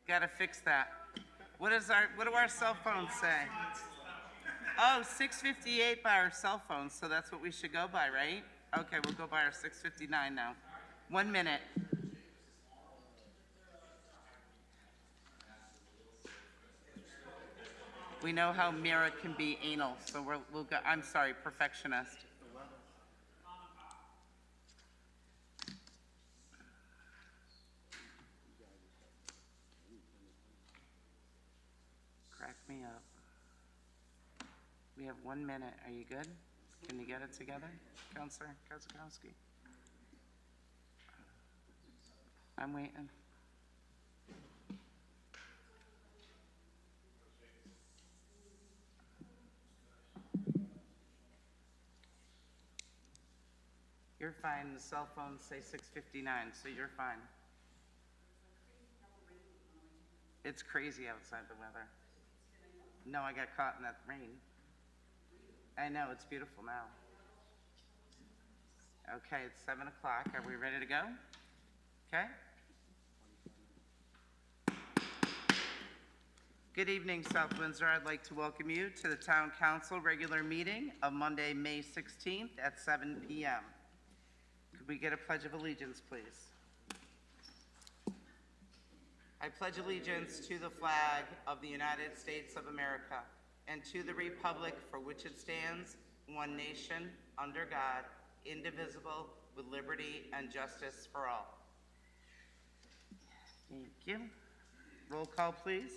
Gotta fix that. What do our cell phones say? Oh, 6:58 by our cell phones, so that's what we should go by, right? Okay, we'll go by our 6:59 now. 1 minute. We know how Mira can be anal, so we'll go, I'm sorry, perfectionist. Crack me up. We have 1 minute. Are you good? Can you get it together, Counselor Kozakowski? I'm waiting. You're fine. The cell phones say 6:59, so you're fine. It's crazy outside the weather. No, I got caught in that rain. I know, it's beautiful now. Okay, it's 7 o'clock. Are we ready to go? Okay. Good evening, South Windsor. I'd like to welcome you to the Town Council regular meeting of Monday, May 16th at 7 p.m. Could we get a pledge of allegiance, please? I pledge allegiance to the flag of the United States of America and to the republic for which it stands, one nation, under God, indivisible, with liberty and justice for all. Thank you. Roll call, please.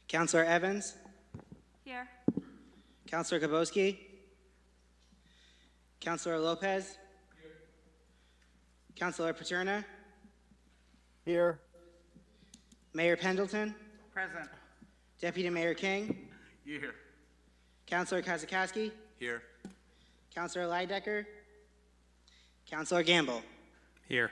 Councillor Evans? Here. Councillor Kabowski? Councillor Lopez? Here. Councillor Paterna? Here. Mayor Pendleton? Present. Deputy Mayor King? Here. Councillor Kozakowski? Here. Councillor Leidecker? Councillor Gamble? Here.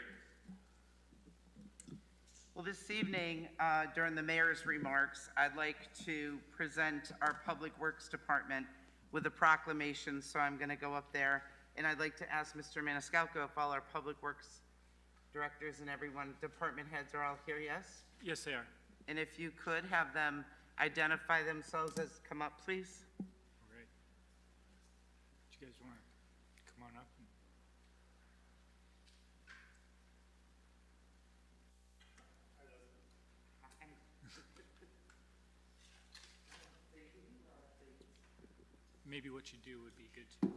Well, this evening, during the mayor's remarks, I'd like to present our Public Works Department with a proclamation, so I'm going to go up there, and I'd like to ask Mr. Maniscalco if all our Public Works directors and everyone, department heads are all here, yes? Yes, they are. And if you could have them identify themselves as come up, please. All right. Do you guys want to come on up? Maybe what you do would be good too.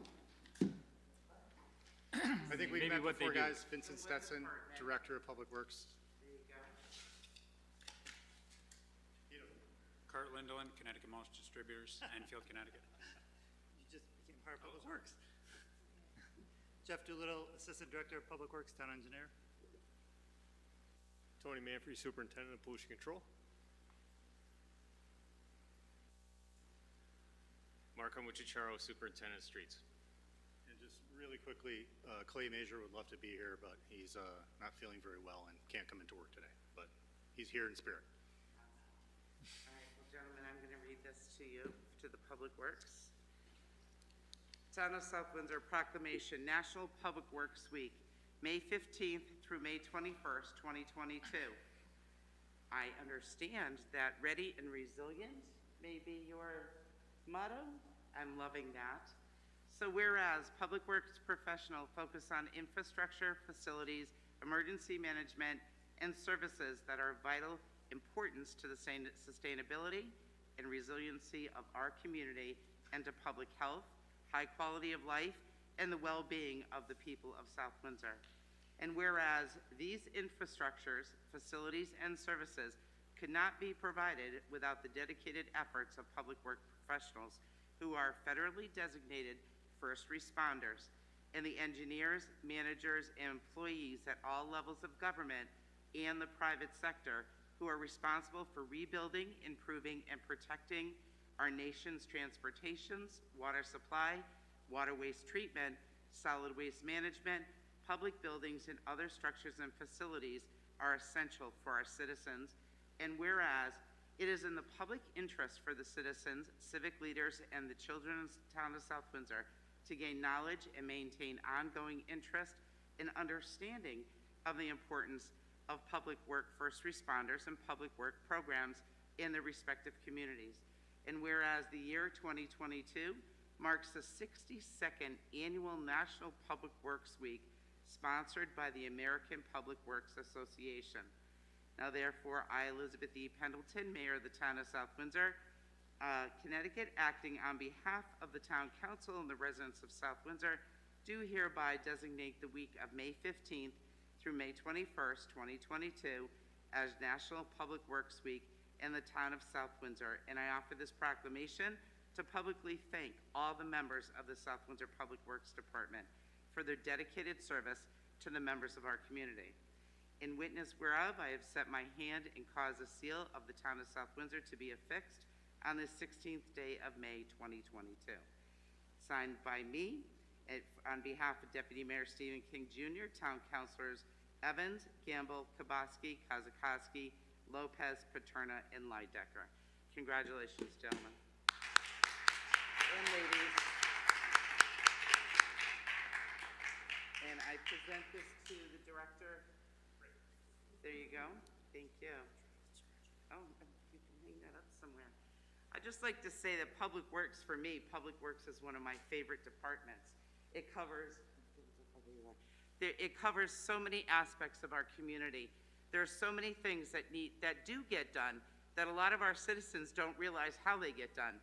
I think we've Maybe met what they before, do. guys. Vincent Stetson, Director of Public Works. There you go. Kurt Lindeland, Connecticut Mulch Distributors, Enfield, Connecticut. You just became part of Public Works. Jeff Doolittle, Assistant Director of Public Works, Town Engineer. Tony Manfrey, Superintendent of Pollution Control. Marco Muccicharo, Superintendent of Streets. And just really quickly, Clay Major would love to be here, but he's not feeling very well and can't come into work today. But he's here in spirit. All right, well, gentlemen, I'm going to read this to you, to the Public Works. Town of South Windsor Proclamation, National Public Works Week, May 15th through May 21st, 2022. I understand that ready and resilient may be your motto. I'm loving that. So whereas Public Works professionals focus on infrastructure, facilities, emergency management, and services that are of vital importance to the sustainability and resiliency of our community and to public health, high quality of life, and the well-being of the people of South Windsor. And whereas these infrastructures, facilities, and services could not be provided without the dedicated efforts of public work professionals who are federally designated first responders and the engineers, managers, and employees at all levels of government and the private sector who are responsible for rebuilding, improving, and protecting our nation's transportations, water supply, water waste treatment, solid waste management, public buildings, and other structures and facilities are essential for our citizens. And whereas it is in the public interest for the citizens, civic leaders, and the children of the town of South Windsor to gain knowledge and maintain ongoing interest and understanding of the importance of public work first responders and public work programs in their respective communities. And whereas the year 2022 marks the 62nd annual National Public Works Week sponsored by the American Public Works Association. Now therefore, I, Elizabeth E. Pendleton, Mayor of the Town of South Windsor, Connecticut, acting on behalf of the Town Council and the residents of South Windsor, do hereby designate the week of May 15th through May 21st, 2022 as National Public Works Week in the Town of South Windsor, and I offer this proclamation to publicly thank all the members of the South Windsor Public Works Department for their dedicated service to the members of our community. In witness whereof, I have set my hand and caused the seal of the Town of South Windsor to be affixed on the 16th day of May 2022. Signed by me, on behalf of Deputy Mayor Stephen King Jr., Town Councilors Evans, Gamble, Kaboski, Kozakowski, Lopez, Paterna, and Lydecker. Congratulations, gentlemen. And ladies. And I present this to the director. There you go. Thank you. Oh, you can hang that up somewhere. I'd just like to say that Public Works, for me, Public Works is one of my favorite departments. It covers so many aspects of our community. There are so many things that do get done that a lot of our citizens don't realize how they get done.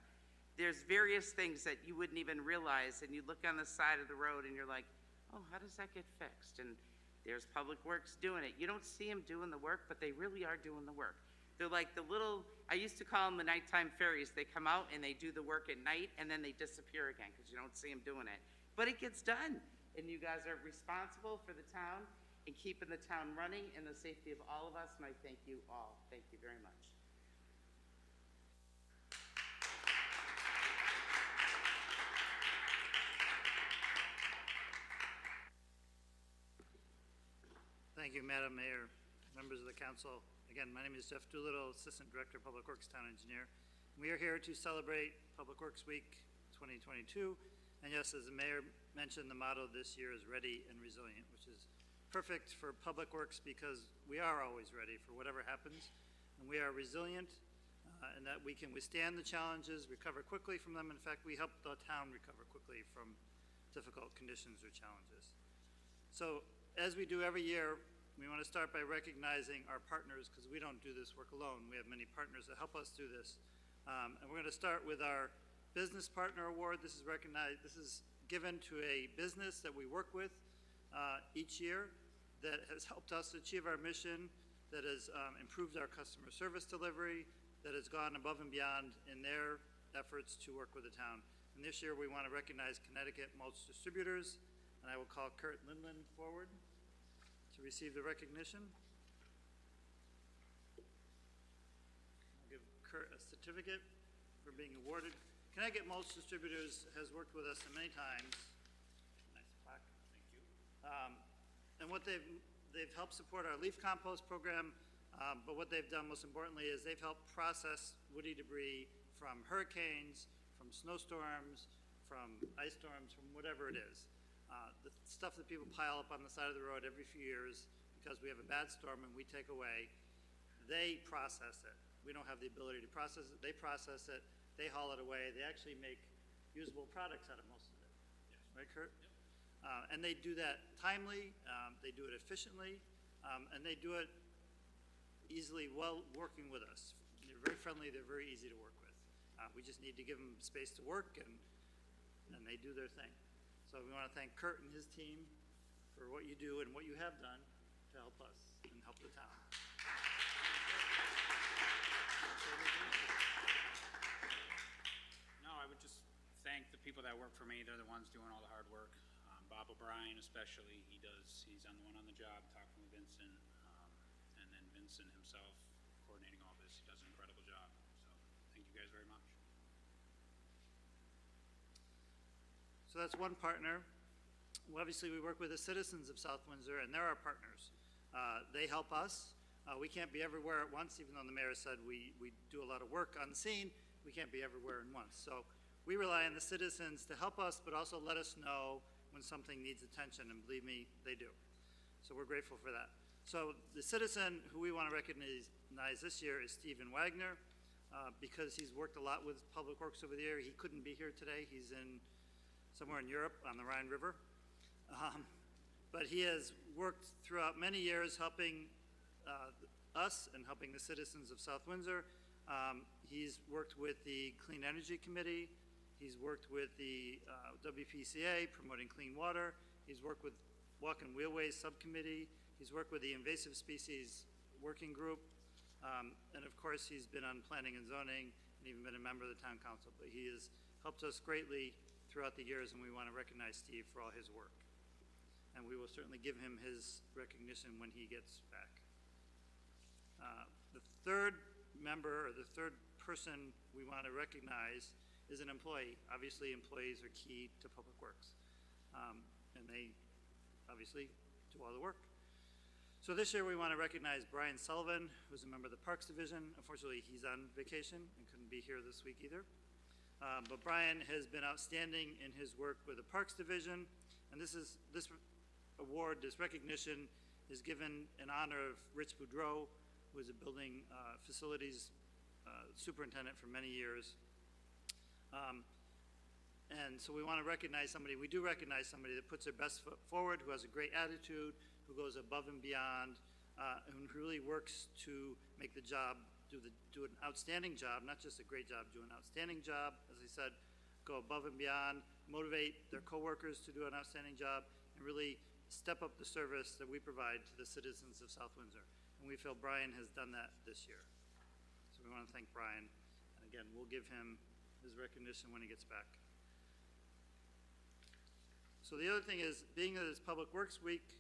There's various things that you wouldn't even realize, and you look on the side of the road and you're like, oh, how does that get fixed? And there's Public Works doing it. You don't see them doing the work, but they really are doing the work. They're like the little, I used to call them the nighttime fairies. They come out and they do the work at night and then they disappear again because you don't see them doing it. But it gets done, and you guys are responsible for the town and keeping the town running and the safety of all of us, and I thank you all. Thank you very much. Thank you, Madam Mayor, members of the council. Again, my name is Jeff Doolittle, Assistant Director of Public Works Town Engineer. We are here to celebrate Public Works Week 2022. And yes, as the mayor mentioned, the motto this year is ready and resilient, which is perfect for Public Works because we are always ready for whatever happens. And we are resilient in that we can withstand the challenges, recover quickly from them. In fact, we help the town recover quickly from difficult conditions or challenges. So as we do every year, we want to start by recognizing our partners because we don't do this work alone. We have many partners that help us do this. And we're going to start with our Business Partner Award. This is given to a business that we work with each year that has helped us achieve our mission, that has improved our customer service delivery, that has gone above and beyond in their efforts to work with the town. And this year we want to recognize Connecticut Mulch Distributors, and I will call Kurt Lindland forward to receive the recognition. I'll give Kurt a certificate for being awarded. Connecticut Mulch Distributors has worked with us many times. Nice plaque. Thank you. And what they've helped support our leaf compost program, but what they've done most importantly is they've helped process woody debris from hurricanes, from snowstorms, from ice storms, from whatever it is. The stuff that people pile up on the side of the road every few years because we have a bad storm and we take away, they process it. We don't have the ability to process it. They process it. They haul it away. They actually make usable products out of most of it. Yes. Right, Kurt? Yep. And they do that timely, they do it efficiently, and they do it easily while working with us. They're very friendly, they're very easy to work with. We just need to give them space to work, and they do their thing. So we want to thank Kurt and his team for what you do and what you have done to help us and help the town. No, I would just thank the people that work for me. They're the ones doing all the hard work. Bob O'Brien especially, he's on the one on the job talking with Vincent, and then Vincent himself coordinating all this. He does an incredible job. So thank you guys very much. So that's one partner. Well, obviously, we work with the citizens of South Windsor, and they're our partners. They help us. We can't be everywhere at once, even though the mayor said we do a lot of work on the scene. We can't be everywhere at once. So we rely on the citizens to help us, but also let us know when something needs attention, and believe me, they do. So we're grateful for that. So the citizen who we want to recognize this year is Stephen Wagner. Because he's worked a lot with Public Works over the year, he couldn't be here today. He's somewhere in Europe on the Rhine River. But he has worked throughout many years helping us and helping the citizens of South Windsor. He's worked with the Clean Energy Committee. He's worked with the WPCA promoting clean water. He's worked with Walk and Wheelways Subcommittee. He's worked with the Invasive Species Working Group. And of course, he's been on planning and zoning and even been a member of the town council. But he has helped us greatly throughout the years, and we want to recognize Steve for all his work. And we will certainly give him his recognition when he gets back. The third member, or the third person we want to recognize is an employee. Obviously, employees are key to Public Works. And they obviously do all the work. So this year we want to recognize Brian Sullivan, who's a member of the Parks Division. Unfortunately, he's on vacation and couldn't be here this week either. But Brian has been outstanding in his work with the Parks Division, and this award, this recognition, is given in honor of Rich Boudreau, who was a building facilities superintendent for many years. And so we want to recognize somebody, we do recognize somebody that puts their best foot forward, who has a great attitude, who goes above and beyond, and who really works to make the job, do an outstanding job, not just a great job, do an outstanding job, as I said, go above and beyond, motivate their coworkers to do an outstanding job, and really step up the service that we provide to the citizens of South Windsor. And we feel Brian has done that this year. So we want to thank Brian. And again, we'll give him his recognition when he gets back. So the other thing is, being that it's Public Works Week,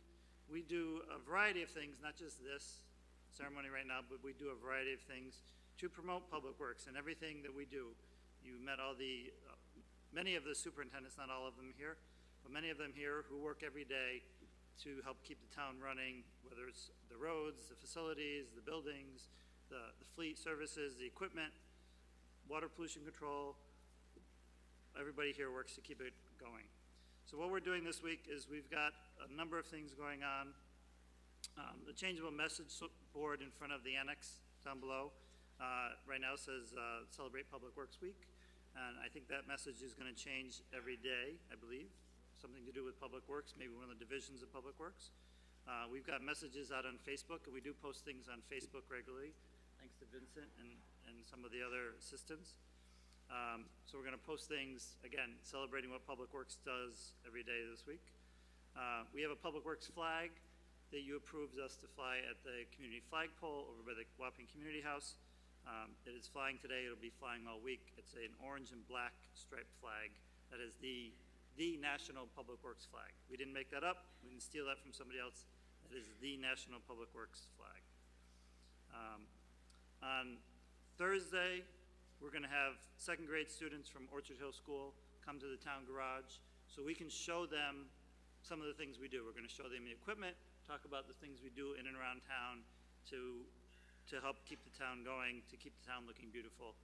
we do a variety of things, not just this ceremony right now, but we do a variety of things to promote Public Works and everything that we do. You met all the, many of the superintendents, not all of them here, but many of them here who work every day to help keep the town running, whether it's the roads, the facilities, the buildings, the fleet services, the equipment, water pollution control. Everybody here works to keep it going. So what we're doing this week is we've got a number of things going on. The changeable message board in front of the annex down below right now says Celebrate Public Works Week. And I think that message is going to change every day, I believe. Something to do with Public Works, maybe one of the divisions of Public Works. We've got messages out on Facebook, and we do post things on Facebook regularly, thanks to Vincent and some of the other assistants. So we're going to post things, again, celebrating what Public Works does every day this week. We have a Public Works flag that you approved us to fly at the community flagpole over by the Wapping Community House. It is flying today. It'll be flying all week. It's an orange and black striped flag that is the national Public Works flag. We didn't make that up. We didn't steal that from somebody else. That is the national Public Works flag. On Thursday, we're going to have second grade students from Orchard Hill School come to the town garage so we can show them some of the things we do. We're going to show them the equipment, talk about the things we do in and around town to help keep the town going, to keep the town looking beautiful.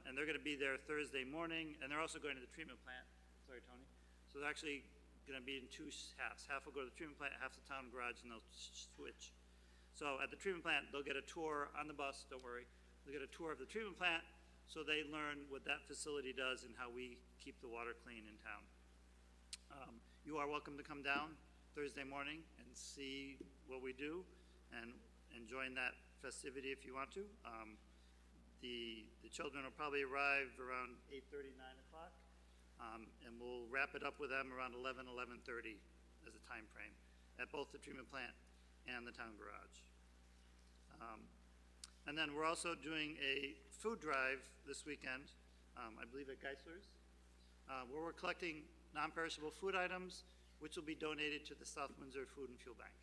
And they're going to be there Thursday morning, and they're also going to the treatment plant. Sorry, Tony. So they're actually going to be in two halves. Half will go to the treatment plant, half the town garage, and they'll switch. So at the treatment plant, they'll get a tour on the bus, don't worry. They'll get a tour of the treatment plant, so they learn what that facility does and how we keep the water clean in town. You are welcome to come down Thursday morning and see what we do and join that festivity if you want to. The children will probably arrive around 8:30, 9 o'clock, and we'll wrap it up with them around 11, 11:30 as a time frame at both the treatment plant and the town garage. And then we're also doing a food drive this weekend, I believe at Geisler's, where we're collecting non-perishable food items, which will be donated to the South Windsor Food and Fuel Bank.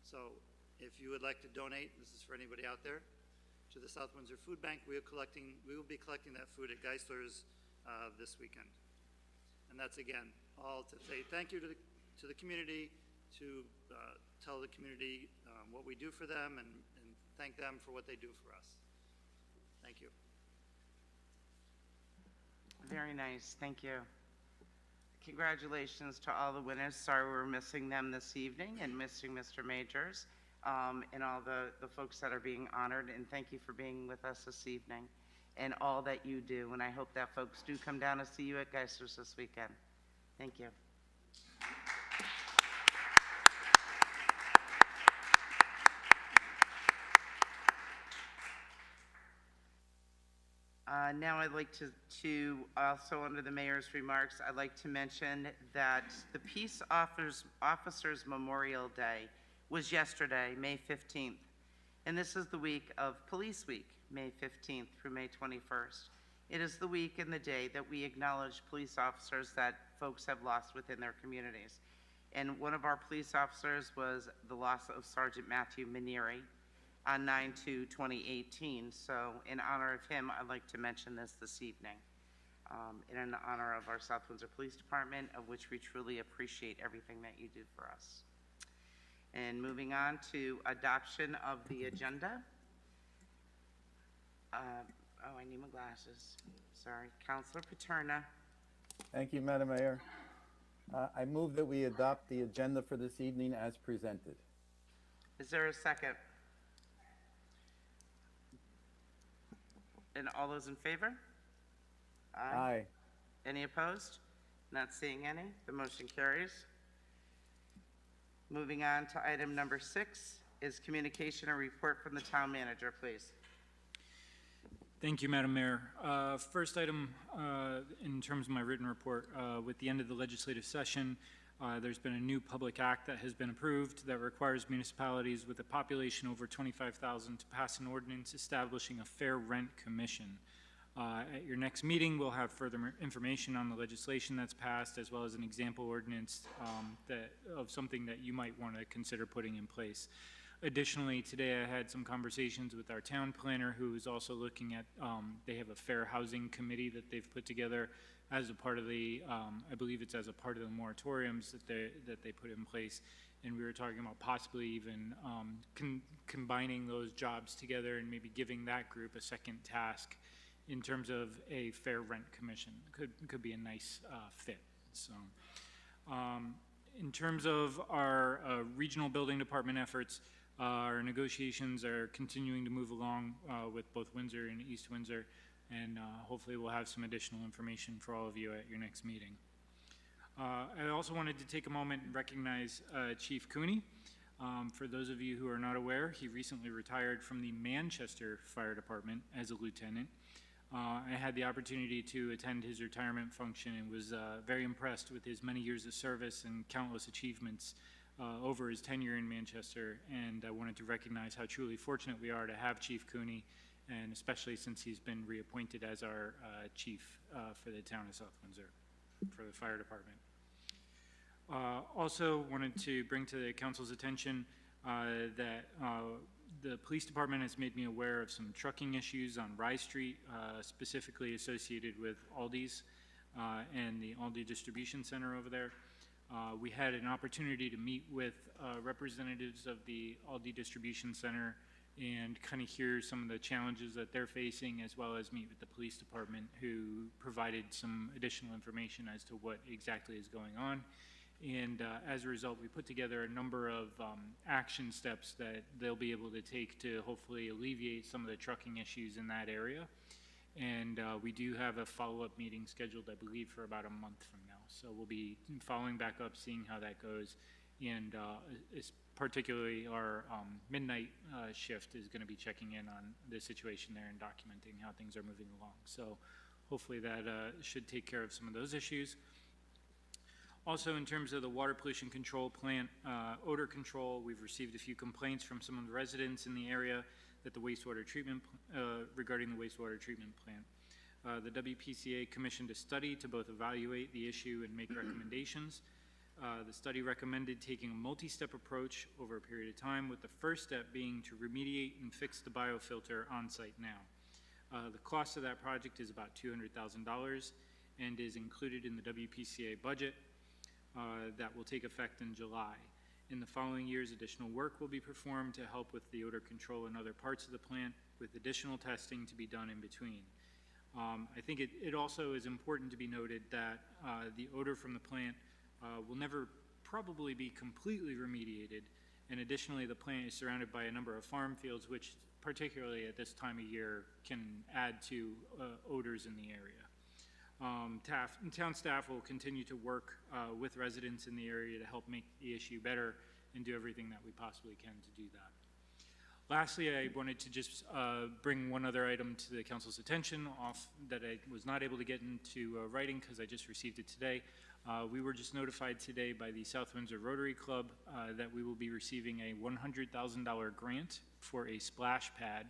So if you would like to donate, this is for anybody out there, to the South Windsor Food Bank, we will be collecting that food at Geisler's this weekend. And that's, again, all to say thank you to the community, to tell the community what we do for them, and thank them for what they do for us. Thank you. Very nice, thank you. Congratulations to all the winners. Sorry we're missing them this evening and missing Mr. Majors. and all the folks that are being honored, and thank you for being with us this evening and all that you do. And I hope that folks do come down to see you at Geisler's this weekend. Thank you. Now I'd like to also, under the mayor's remarks, I'd like to mention that the Peace Officers Memorial Day was yesterday, May 15th. And this is the week of Police Week, May 15th through May 21st. It is the week and the day that we acknowledge police officers that folks have lost within their communities. And one of our police officers was the loss of Sergeant Matthew Manieri on 9/2/2018. So in honor of him, I'd like to mention this evening. In honor of our South Windsor Police Department, of which we truly appreciate everything that you do for us. And moving on to adoption of the agenda. Oh, I need my glasses. Sorry. Councilor Paterna. Thank you, Madam Mayor. I move that we adopt the agenda for this evening as presented. Is there a second? And all those in favor? Aye. Any opposed? Not seeing any. The motion carries. Moving on to item number 6 is communication and report from the town manager, please. Thank you, Madam Mayor. First item in terms of my written report, with the end of the legislative session, there's been a new public act that has been approved that requires municipalities with a population over 25,000 to pass an ordinance establishing a fair rent commission. At your next meeting, we'll have further information on the legislation that's passed, as well as an example ordinance of something that you might want to consider putting in place. Additionally, today I had some conversations with our town planner, who is also looking at, they have a fair housing committee that they've put together as a part of the, I believe it's as a part of the moratoriums that they put in place. And we were talking about possibly even combining those jobs together and maybe giving that group a second task in terms of a fair rent commission. Could be a nice fit. So, in terms of our regional building department efforts, our negotiations are continuing to move along with both Windsor and East Windsor, and hopefully we'll have some additional information for all of you at your next meeting. I also wanted to take a moment and recognize Chief Cooney. For those of you who are not aware, he recently retired from the Manchester Fire Department as a lieutenant. I had the opportunity to attend his retirement function and was very impressed with his many years of service and countless achievements over his tenure in Manchester, and I wanted to recognize how truly fortunate we are to have Chief Cooney, and especially since he's been reappointed as our chief for the town of South Windsor for the fire department. Also wanted to bring to the council's attention that the police department has made me aware of some trucking issues on Rye Street, specifically associated with Aldi's and the Aldi distribution center over there. We had an opportunity to meet with representatives of the Aldi distribution center and kind of hear some of the challenges that they're facing, as well as meet with the police department, who provided some additional information as to what exactly is going on. And as a result, we put together a number of action steps that they'll be able to take to hopefully alleviate some of the trucking issues in that area. And we do have a follow-up meeting scheduled, I believe, for about a month from now. So we'll be following back up, seeing how that goes. And particularly our midnight shift is going to be checking in on the situation there and documenting how things are moving along. So hopefully that should take care of some of those issues. Also, in terms of the water pollution control plant, odor control, we've received a few complaints from some of the residents in the area that the wastewater treatment, regarding the wastewater treatment plant. The WPCA commissioned a study to both evaluate the issue and make recommendations. The study recommended taking a multi-step approach over a period of time, with the first step being to remediate and fix the biofilter on site now. The cost of that project is about $200,000 and is included in the WPCA budget. That will take effect in July. In the following years, additional work will be performed to help with the odor control in other parts of the plant, with additional testing to be done in between. I think it also is important to be noted that the odor from the plant will never probably be completely remediated, And additionally, the plant is surrounded by a number of farm fields, which particularly at this time of year can add to odors in the area. Town staff will continue to work with residents in the area to help make the issue better and do everything that we possibly can to do that. Lastly, I wanted to just bring one other item to the council's attention that I was not able to get into writing because I just received it today. We were just notified today by the South Windsor Rotary Club that we will be receiving a $100,000 grant for a splash pad.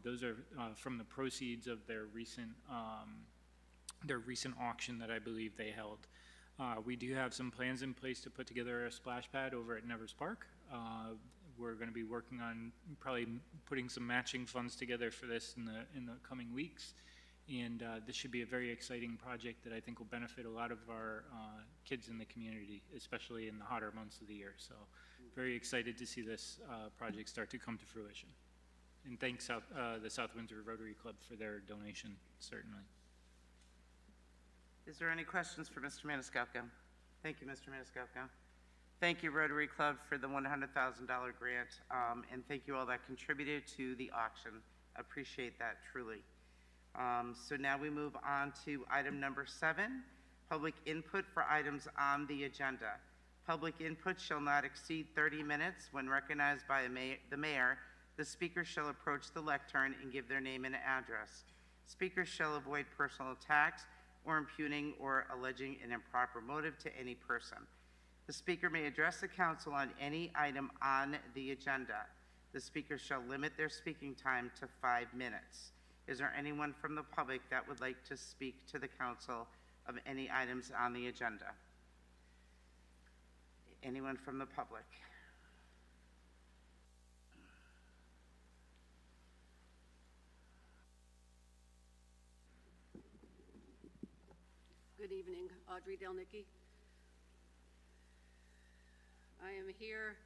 Those are from the proceeds of their recent auction that I believe they held. We do have some plans in place to put together a splash pad over at Nevers Park. We're going to be working on probably putting some matching funds together for this in the coming weeks. And this should be a very exciting project that I think will benefit a lot of our kids in the community, especially in the hotter months of the year. So very excited to see this project start to come to fruition. And thanks the South Windsor Rotary Club for their donation, certainly. Is there any questions for Mr. Maniscalco? Thank you, Mr. Maniscalco. Thank you, Rotary Club, for the $100,000 grant, and thank you all that contributed to the auction. Appreciate that, truly. So now we move on to item number 7, public input for items on the agenda. Public input shall not exceed 30 minutes. When recognized by the mayor, the speaker shall approach the lectern and give their name and address. Speakers shall avoid personal attacks or impugning or alleging an improper motive to any person. The speaker may address the council on any item on the agenda. The speaker shall limit their speaking time to 5 minutes. Is there anyone from the public that would like to speak to the council of any items on the agenda? Anyone from the public? Good evening, Audrey Delnicki. I am here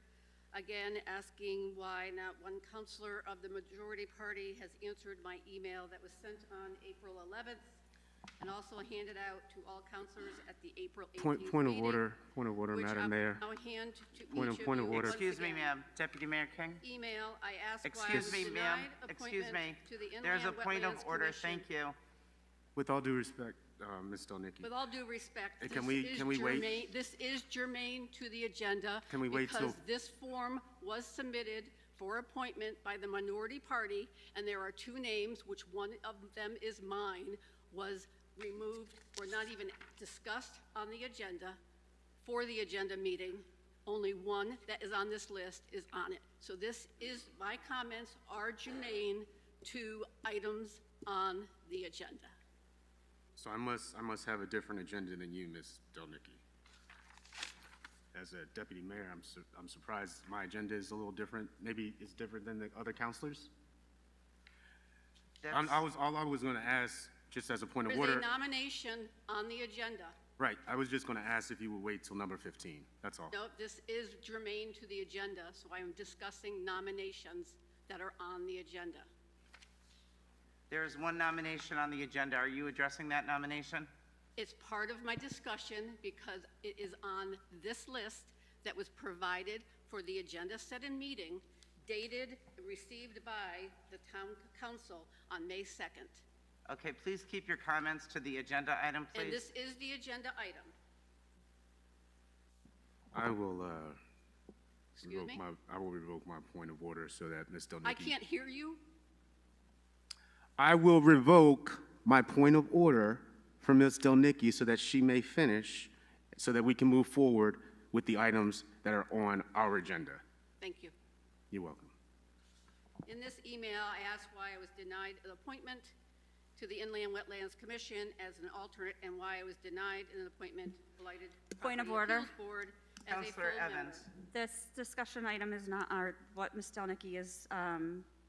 again asking why not one counselor of the majority party has answered my email that was sent on April 11th and also handed out to all counselors at the April 18th Point of meeting, order, which Madam I Mayor. will now hand to Point each of of you order. once Excuse me, again. ma'am. Deputy Mayor King? Email, I asked why I Excuse was me, ma'am. denied Excuse appointment me. to the There's a Inland point of Wetlands order. Commission. Thank you. With all due respect, Ms. Delnicki. With all due respect, Hey, this can we wait? This is germane to the agenda. Can we wait till- Because this form was submitted for appointment by the minority party, and there are 2 names, which one of them is mine, was removed or not even discussed on the agenda for the agenda meeting. Only one that is on this list is on it. So this is, my comments are germane to items on the agenda. So I must have a different agenda than you, Ms. Delnicki. As a deputy mayor, I'm surprised my agenda is a little different. Maybe it's different than the other counselors. That's- All I was going to ask, just as a point of There's a order. nomination on the agenda. Right, I was just going to ask if you would wait till number 15. That's all. No, this is germane to the agenda, so I am discussing nominations that are on the agenda. There is one nomination on the agenda. Are you addressing that nomination? It's part of my discussion because it is on this list that was provided for the agenda set in meeting, dated, received by the town council on May 2nd. Okay, please keep your comments to the agenda item, And please. this is the agenda item. I will Excuse me? I will revoke my point of order so that Ms. Delnicki. I can't hear you. I will revoke my point of order for Ms. Delnicki so that she may finish, so that we can move forward with the items that are on our agenda. Thank you. You're welcome. In this email, I asked why I was denied an appointment to the Inland Wetlands Commission as an alternate and why I was denied an appointment Blighted Point of Property order. Appeals Board as a full Counselor member. Evans. This discussion item is not, what Ms. Delnicki is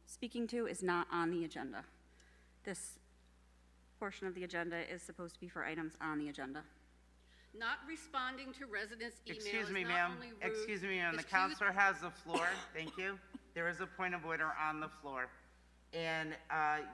speaking to is not on the agenda. This portion of the agenda is supposed to be for items on the agenda. Not responding to residents' email Excuse is me, not ma'am. only rude. Excuse me, ma'am. The Excuse- counselor has the floor. Thank you. There is a point of order on the floor. And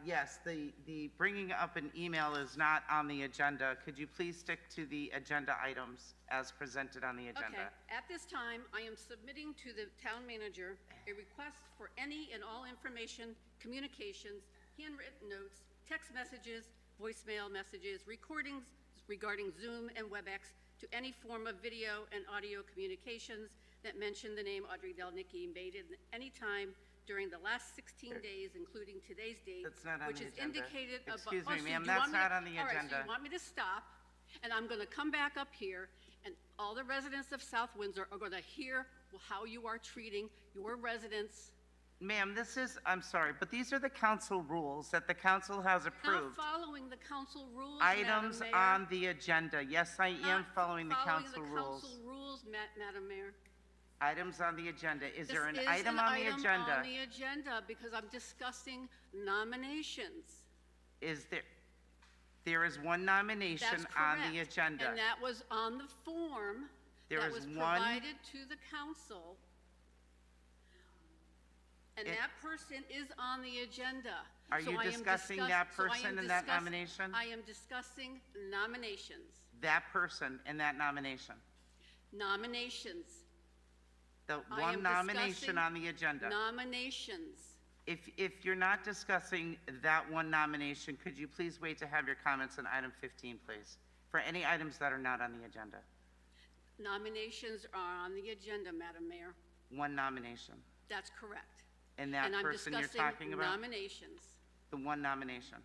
yes, the bringing up an email is not on the agenda. Could you please stick to the agenda items as presented on the agenda? Okay, at this time, I am submitting to the town manager a request for any and all information, communications, handwritten notes, text messages, voicemail messages, recordings regarding Zoom and WebEx to any form of video and audio communications that mention the name Audrey Delnicki made at any time during the last 16 days, including today's date, That's not on which the is agenda. indicated above. Excuse Oh, me, so ma'am, do you want that's me to- not on the All right, so agenda. you want me to stop, and I'm going to come back up here, and all the residents of South Windsor are going to hear how you are treating your residents. Ma'am, this is, I'm sorry, but these are the council rules that the council has Not approved. following the council rules, Madam Items Mayor. on the agenda. Yes, I am Not following the council Following the rules. council rules, Madam Mayor. Items on the agenda. Is there an This is item on the item agenda? on the agenda because I'm discussing nominations. Is there is one nomination That's on correct. the agenda. And that was on the form There that is was one- provided to the council. And It- that person is on the agenda. Are So you I am discussing discuss- that so I am person and that discuss- nomination? I am discussing nominations. That person and that nomination. Nominations. The I one am nomination discussing on the agenda. Nominations. If you're not discussing that one nomination, could you please wait to have your comments on item 15, please? For any items that are not on the agenda. Nominations are on the agenda, Madam Mayor. One nomination. That's correct. And that And I'm person you're discussing talking about? nominations. The one nomination.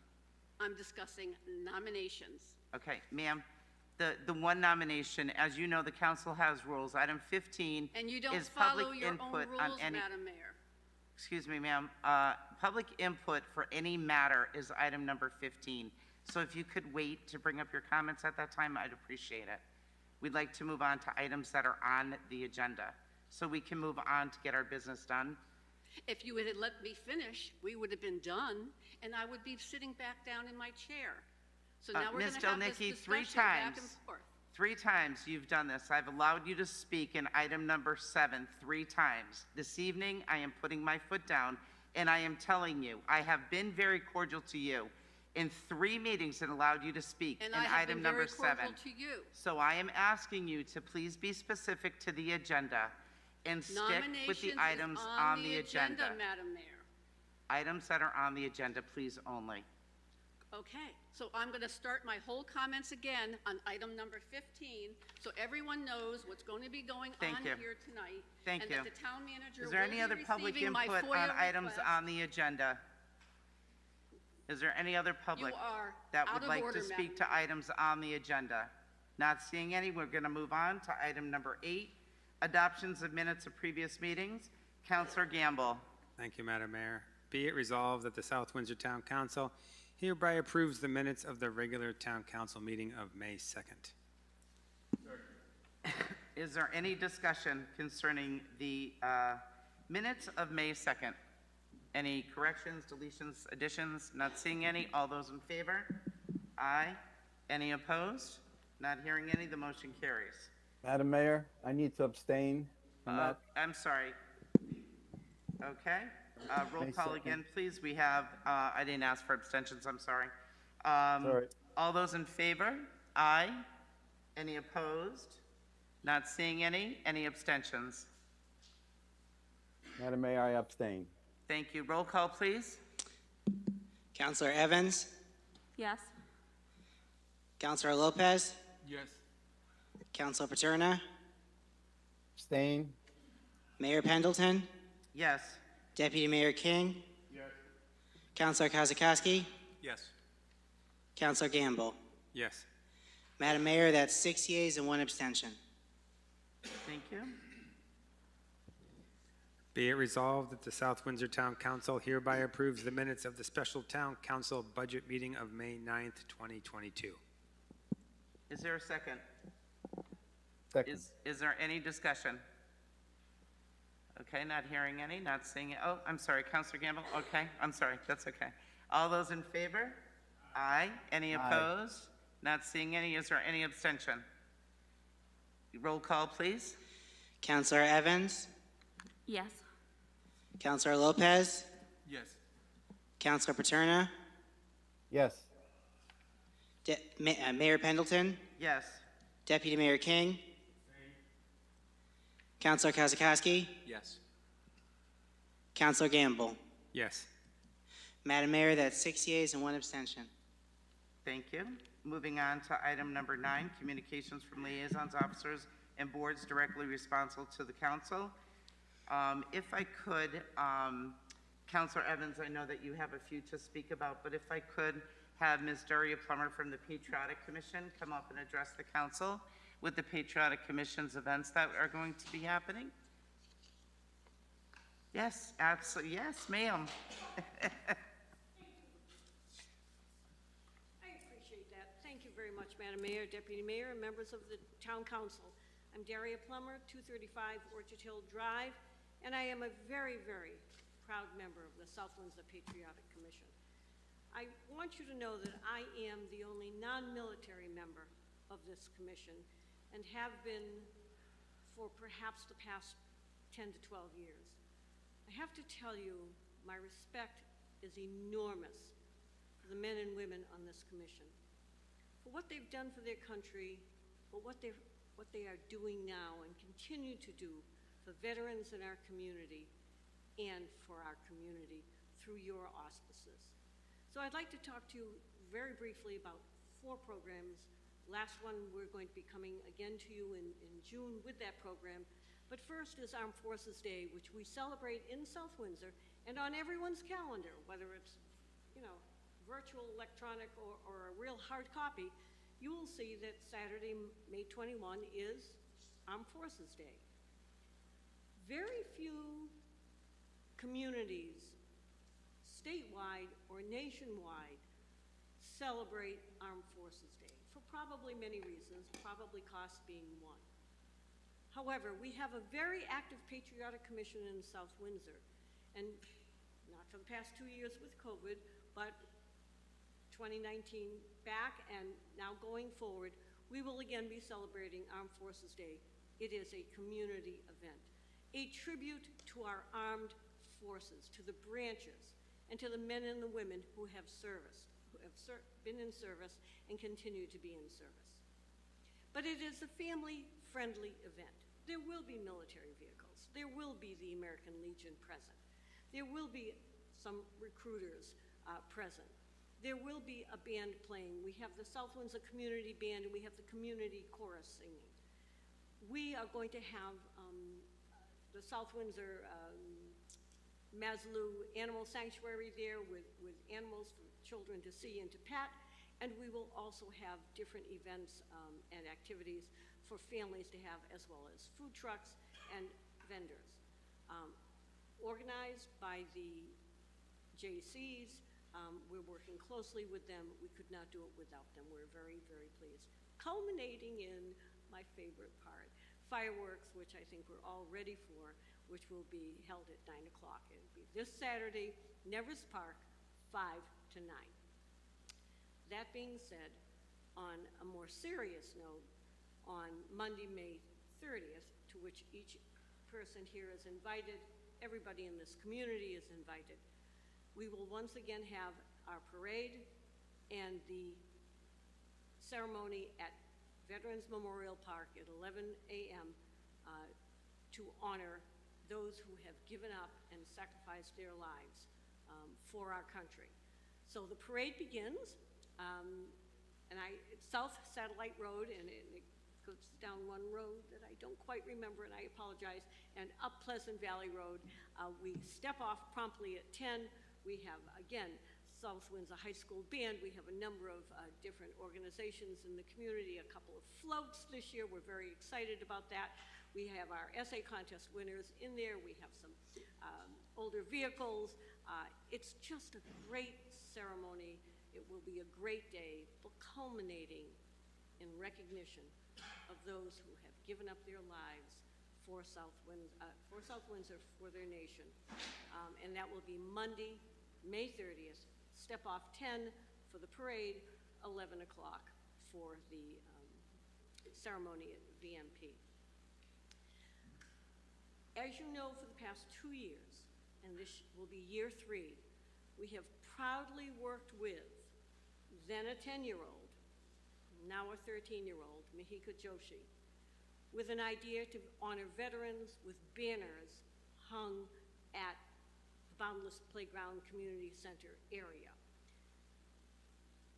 I'm discussing nominations. Okay, ma'am, the one nomination, as you know, the council has rules. Item 15 And you don't is follow public your own input on rules, any. Madam Mayor. Excuse me, ma'am. Public input for any matter is item number 15. So if you could wait to bring up your comments at that time, I'd appreciate it. We'd like to move on to items that are on the agenda, so we can move on to get our business done. If you had let me finish, we would have been done, and I would be sitting back down in my chair. So now we're going Ms. to have this Delnicki, discussion 3 back and times. forth. 3 times you've done this. I've allowed you to speak in item number 7 3 times. This evening, I am putting my foot down, and I am telling you, I have been very cordial to you in 3 meetings and allowed you to speak And in I have item been number very cordial 7. to you. So I am asking you to please be specific to the agenda and stick with the items on the agenda. Madam Mayor. Items that are on the agenda, please only. Okay, so I'm going to start my whole comments again on item number 15, so everyone knows what's going to be going Thank on you. here tonight. Thank you. And that the town manager Is there will any be other public receiving my input FOIA on items request. on the agenda? Is there any other public are that out would of like order, to speak Madam to items on the agenda? Not seeing any, we're going to move on to item number 8, adoptions of minutes of previous meetings. Counselor Gamble. Thank you, Madam Mayor. Be it resolved that the South Windsor Town Council hereby approves the minutes of the regular Town Council meeting of May 2nd. Is there any discussion concerning the minutes of May 2nd? Any corrections, deletions, additions? Not seeing any. All those in favor? Aye. Any opposed? Not hearing any. The motion carries. Madam Mayor, I need to abstain from that. I'm sorry. Okay. Roll May call 2nd. again, please. We have, I didn't ask for abstentions. I'm sorry. Sorry. All those in favor? Aye. Any opposed? Not seeing any. Any abstentions? Madam Mayor, I abstain. Thank you. Roll call, please. Counselor Evans, Yes. Counselor Lopez, Yes. Counselor Paterna, Abstain? Mayor Pendleton, Yes. Deputy Mayor King, Counselor Kozakowski, Yes. Counselor Gamble. Yes. Madam Mayor, that's 6 yeas and 1 abstention. Thank you. Be it resolved that the South Windsor Town Council hereby approves the minutes of the special Town Council budget meeting of May 9th, 2022. Is there a second? Second. Is there any discussion? Okay, not hearing any, not seeing it. Oh, I'm sorry, Counselor Gamble. Okay, I'm sorry, that's okay. All those in favor? Aye. Any Aye. opposed? Not seeing any. Is there any abstention? Roll call, please. Counselor Evans, Yes. Counselor Lopez, Yes. Counselor Paterna, Yes. Mayor Pendleton, Yes. Deputy Mayor King, Counselor Kozakowski, Yes. Counselor Gamble. Yes. Madam Mayor, that's 6 yeas and 1 abstention. Thank you. Moving on to item number 9, communications from liaisons, officers, and boards directly responsible to the council. If I could, Counselor Evans, I know that you have a few to speak about, but if I could have Ms. Daria Plummer from the Patriotic Commission come up and address the council with the Patriotic Commission's events that are going to be happening. Yes, absolutely. Yes, ma'am. I appreciate that. Thank you very much, Madam Mayor, Deputy Mayor, and members of the Town Council. I'm Daria Plummer, 235 Orchard Hill Drive, and I am a very, very proud member of the South Windsor Patriotic Commission. I want you to know that I am the only non-military member of this commission and have been for perhaps the past 10 to 12 years. I have to tell you, my respect is enormous for the men and women on this commission, for what they've done for their country, for what they are doing now and continue to do for veterans in our community and for our community through your auspices. So I'd like to talk to you very briefly about 4 programs. Last one, we're going to be coming again to you in June with that program. But first is Armed Forces Day, which we celebrate in South Windsor and on everyone's calendar, whether it's, virtual, electronic, or a real hard copy. You will see that Saturday, May 21 is Armed Forces Day. Very few communities, statewide or nationwide, celebrate Armed Forces Day for probably many reasons, probably cost being one. However, we have a very active Patriotic Commission in South Windsor, and not for the past 2 years with COVID, but 2019 back and now going forward, we will again be celebrating Armed Forces Day. It is a community event, a tribute to our armed forces, to the branches, and to the men and the women who have been in service and continue to be in service. But it is a family-friendly event. There will be military vehicles. There will be the American Legion present. There will be some recruiters present. There will be a band playing. We have the South Windsor Community Band and we have the community chorus singing. We are going to have the South Windsor Maslou Animal Sanctuary there with animals for children to see and to pet, and we will also have different events and activities for families to have, as well as food trucks and vendors. Organized by the JCs, we're working closely with them. We could not do it without them. We're very, very pleased. Culminating in my favorite part, fireworks, which I think we're all ready for, which will be held at 9 o'clock. It'll be this Saturday, Nevers Park, 5 to 9. That being said, on a more serious note, on Monday, May 30th, to which each person here is invited, everybody in this community is invited, we will once again have our parade and the ceremony at Veterans Memorial Park at 11 a.m. To honor those who have given up and sacrificed their lives for our country. So the parade begins, it's South Satellite Road, and it goes down one road that I don't quite remember, and I apologize, and up Pleasant Valley Road. We step off promptly at 10. We have, again, South Windsor High School Band. We have a number of different organizations in the community, a couple of floats this year. We're very excited about that. We have our essay contest winners in there. We have some older vehicles. It's just a great ceremony. It will be a great day, but culminating in recognition of those who have given up their lives for South Windsor, for their nation. And that will be Monday, May 30th. Step off 10 for the parade, 11 o'clock for the ceremony at VMP. As you know, for the past 2 years, and this will be year 3, we have proudly worked with then a 10-year-old, now a 13-year-old, Mihika Joshi, with an idea to honor veterans with banners hung at the Boundless Playground Community Center area.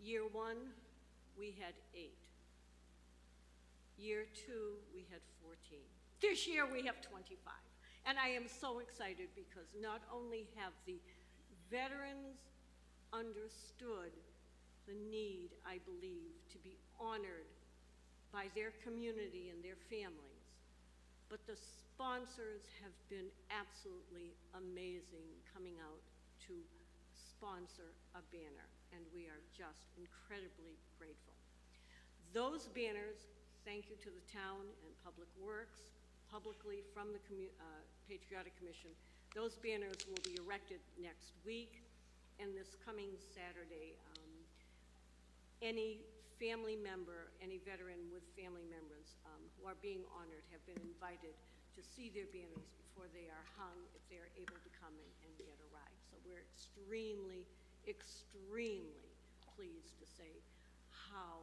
Year 1, we had 8. Year 2, we had 14. This year, we have 25. And I am so excited because not only have the veterans understood the need, I believe, to be honored by their community and their families, but the sponsors have been absolutely amazing coming out to sponsor a banner, and we are just incredibly grateful. Those banners, thank you to the town and Public Works, publicly from the Patriotic Commission. Those banners will be erected next week, and this coming Saturday, any family member, any veteran with family members who are being honored have been invited to see their banners before they are hung, if they are able to come and get a ride. So we're extremely, extremely pleased to say how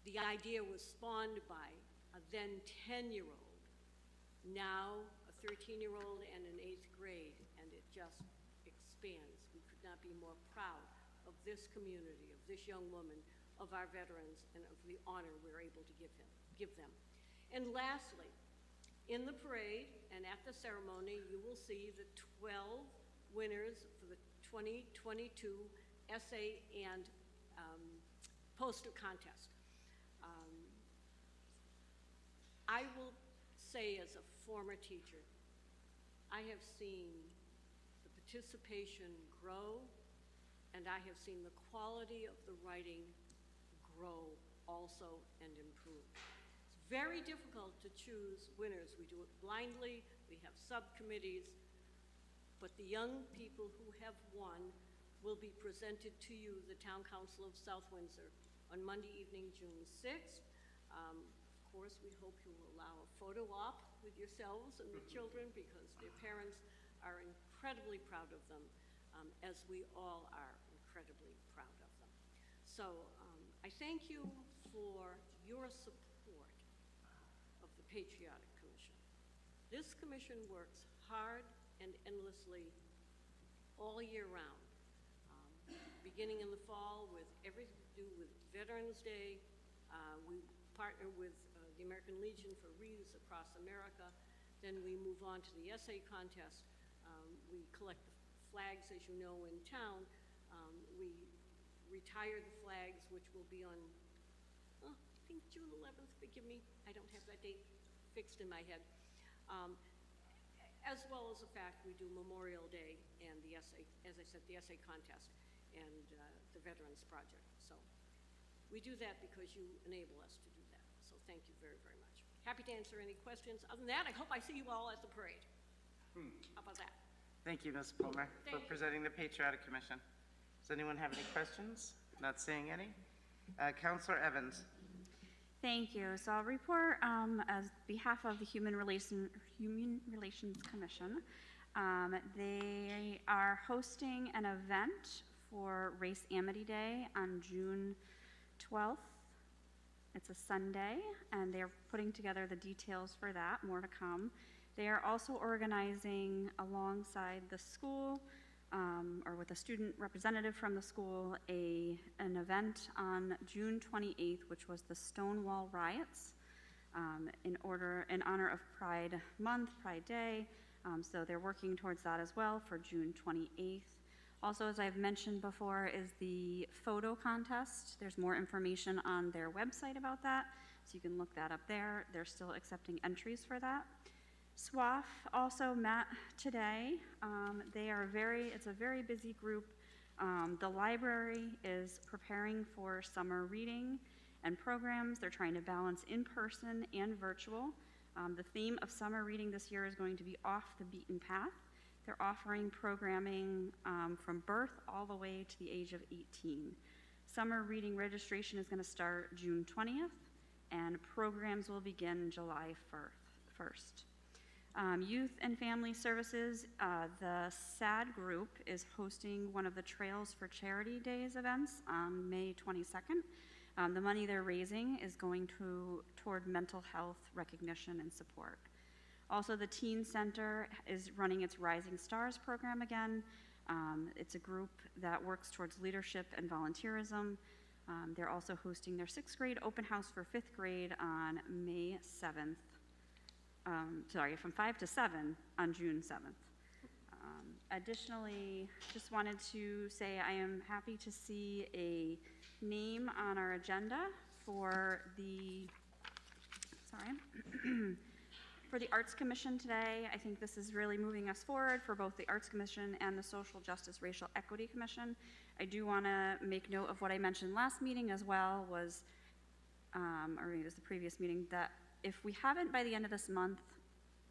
the idea was spawned by a then 10-year-old, now a 13-year-old and an 8th grade, and it just expands. We could not be more proud of this community, of this young woman, of our veterans, and of the honor we're able to give them. And lastly, in the parade and at the ceremony, you will see the 12 winners for the 2022 essay and poster contest. I will say, as a former teacher, I have seen the participation grow, and I have seen the quality of the writing grow also and improve. It's very difficult to choose winners. We do it blindly, we have subcommittees, but the young people who have won will be presented to you, the Town Council of South Windsor, on Monday evening, June 6th. Of course, we hope you will allow a photo op with yourselves and the children, because their parents are incredibly proud of them, as we all are incredibly proud of them. So I thank you for your support of the Patriotic Commission. This commission works hard and endlessly all year round, beginning in the fall with everything to do with Veterans Day. We partner with the American Legion for Wreaths Across America. Then we move on to the essay contest. We collect the flags, as you know, in town. We retire the flags, which will be on, I think June 11th, forgive me, I don't have that date fixed in my head. As well as the fact we do Memorial Day and the essay, as I said, the essay contest and the Veterans Project. So we do that because you enable us to do that. So thank you very, very much. Happy to answer any questions. Other than that, I hope I see you all at the parade. How about that? Thank you, Ms. Palmer, for presenting the Patriotic Commission. Does anyone have any questions? Not seeing any. Councilor Evans. Thank you. So I'll report as behalf of the Human Relations Commission. They are hosting an event for Race Amity Day on June 12th. It's a Sunday, and they're putting together the details for that, more to come. They are also organizing alongside the school, or with a student representative from the school, an event on June 28th, which was the Stonewall Riots, in honor of Pride Month, Pride Day. So they're working towards that as well for June 28th. Also, as I've mentioned before, is the photo contest. There's more information on their website about that, so you can look that up there. They're still accepting entries for that. SWAF also met today. It's a very busy group. The library is preparing for summer reading and programs. They're trying to balance in-person and virtual. The theme of summer reading this year is going to be off the beaten path. They're offering programming from birth all the way to the age of 18. Summer reading registration is going to start June 20th, and programs will begin July 1st. Youth and Family Services, the SAD group is hosting one of the Trails for Charity Days events on May 22nd. The money they're raising is going toward mental health recognition and support. Also, the Teen Center is running its Rising Stars program again. It's a group that works towards leadership and volunteerism. They're also hosting their 6th grade open house for 5th grade on May 7th. From 5 to 7 on June 7th. Additionally, just wanted to say I am happy to see a name on our agenda for the, for the Arts Commission today. I think this is really moving us forward for both the Arts Commission and the Social Justice Racial Equity Commission. I do want to make note of what I mentioned last meeting as well was, or maybe it was the previous meeting, that if we haven't by the end of this month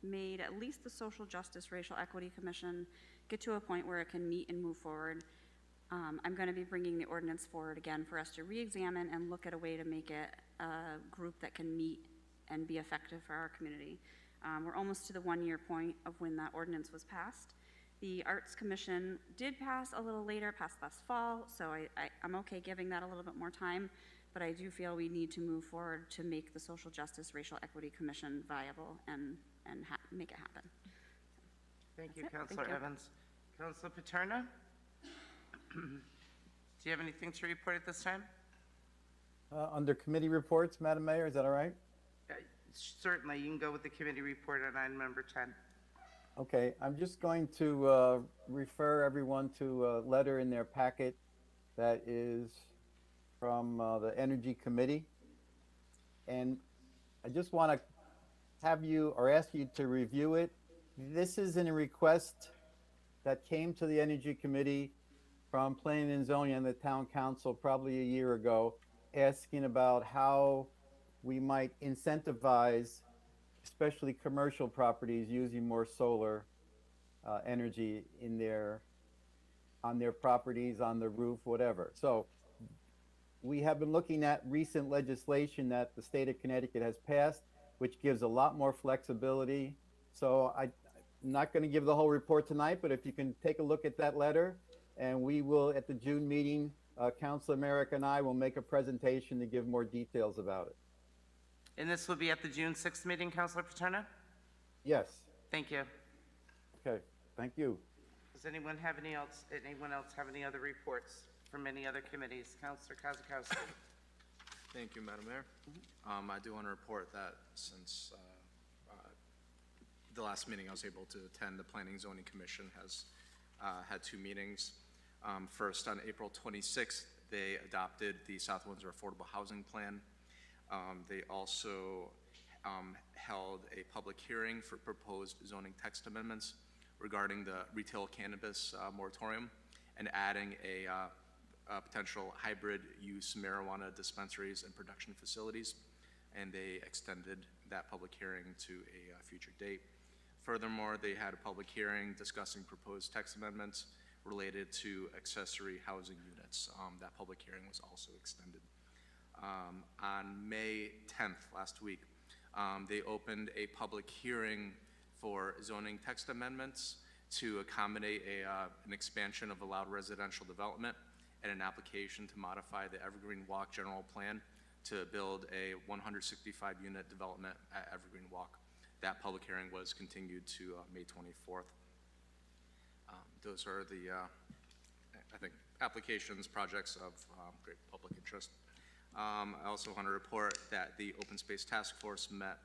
made at least the Social Justice Racial Equity Commission get to a point where it can meet and move forward, I'm going to be bringing the ordinance forward again for us to re-examine and look at a way to make it a group that can meet and be effective for our community. We're almost to the 1-year point of when that ordinance was passed. The Arts Commission did pass a little later, passed last fall, so I'm okay giving that a little bit more time, but I do feel we need to move forward to make the Social Justice Racial Equity Commission viable and make it happen. Thank you, That's it. Councilor Thank you. Evans. Councilor Paterna? Do you have anything to report at this time? Under committee reports, Madam Mayor, is that all right? Certainly, you can go with the committee report on item number 10. Okay, I'm just going to refer everyone to a letter in their packet that is from the Energy Committee. And I just want to have you or ask you to review it. This is in a request that came to the Energy Committee from Planning and Zoning and the Town Council probably a year ago, asking about how we might incentivize especially commercial properties using more solar energy on their properties, on the roof, whatever. So we have been looking at recent legislation that the state of Connecticut has passed, which gives a lot more flexibility. So I'm not going to give the whole report tonight, but if you can take a look at that letter, and we will, at the June meeting, Councilor Merrick and I will make a presentation to give more details about it. And this will be at the June 6th meeting, Councilor Paterna? Yes. Thank you. Okay. Thank you. Does anyone have anyone else have any other reports from any other committees? Councilor Kozakowski. Thank you, Madam Mayor. I do want to report that since the last meeting I was able to attend, the Planning and Zoning Commission has had 2 meetings. First, on April 26th, they adopted the South Windsor Affordable Housing Plan. They also held a public hearing for proposed zoning text amendments regarding the retail cannabis moratorium and adding a potential hybrid use marijuana dispensaries and production facilities. And they extended that public hearing to a future date. Furthermore, they had a public hearing discussing proposed text amendments related to accessory housing units. That public hearing was also extended. On May 10th, last week, they opened a public hearing for zoning text amendments to accommodate an expansion of allowed residential development and an application to modify the Evergreen Walk general plan to build a 165-unit development at Evergreen Walk. That public hearing was continued to May 24th. Those are the, I think, applications, projects of great public interest. I also want to report that the Open Space Task Force met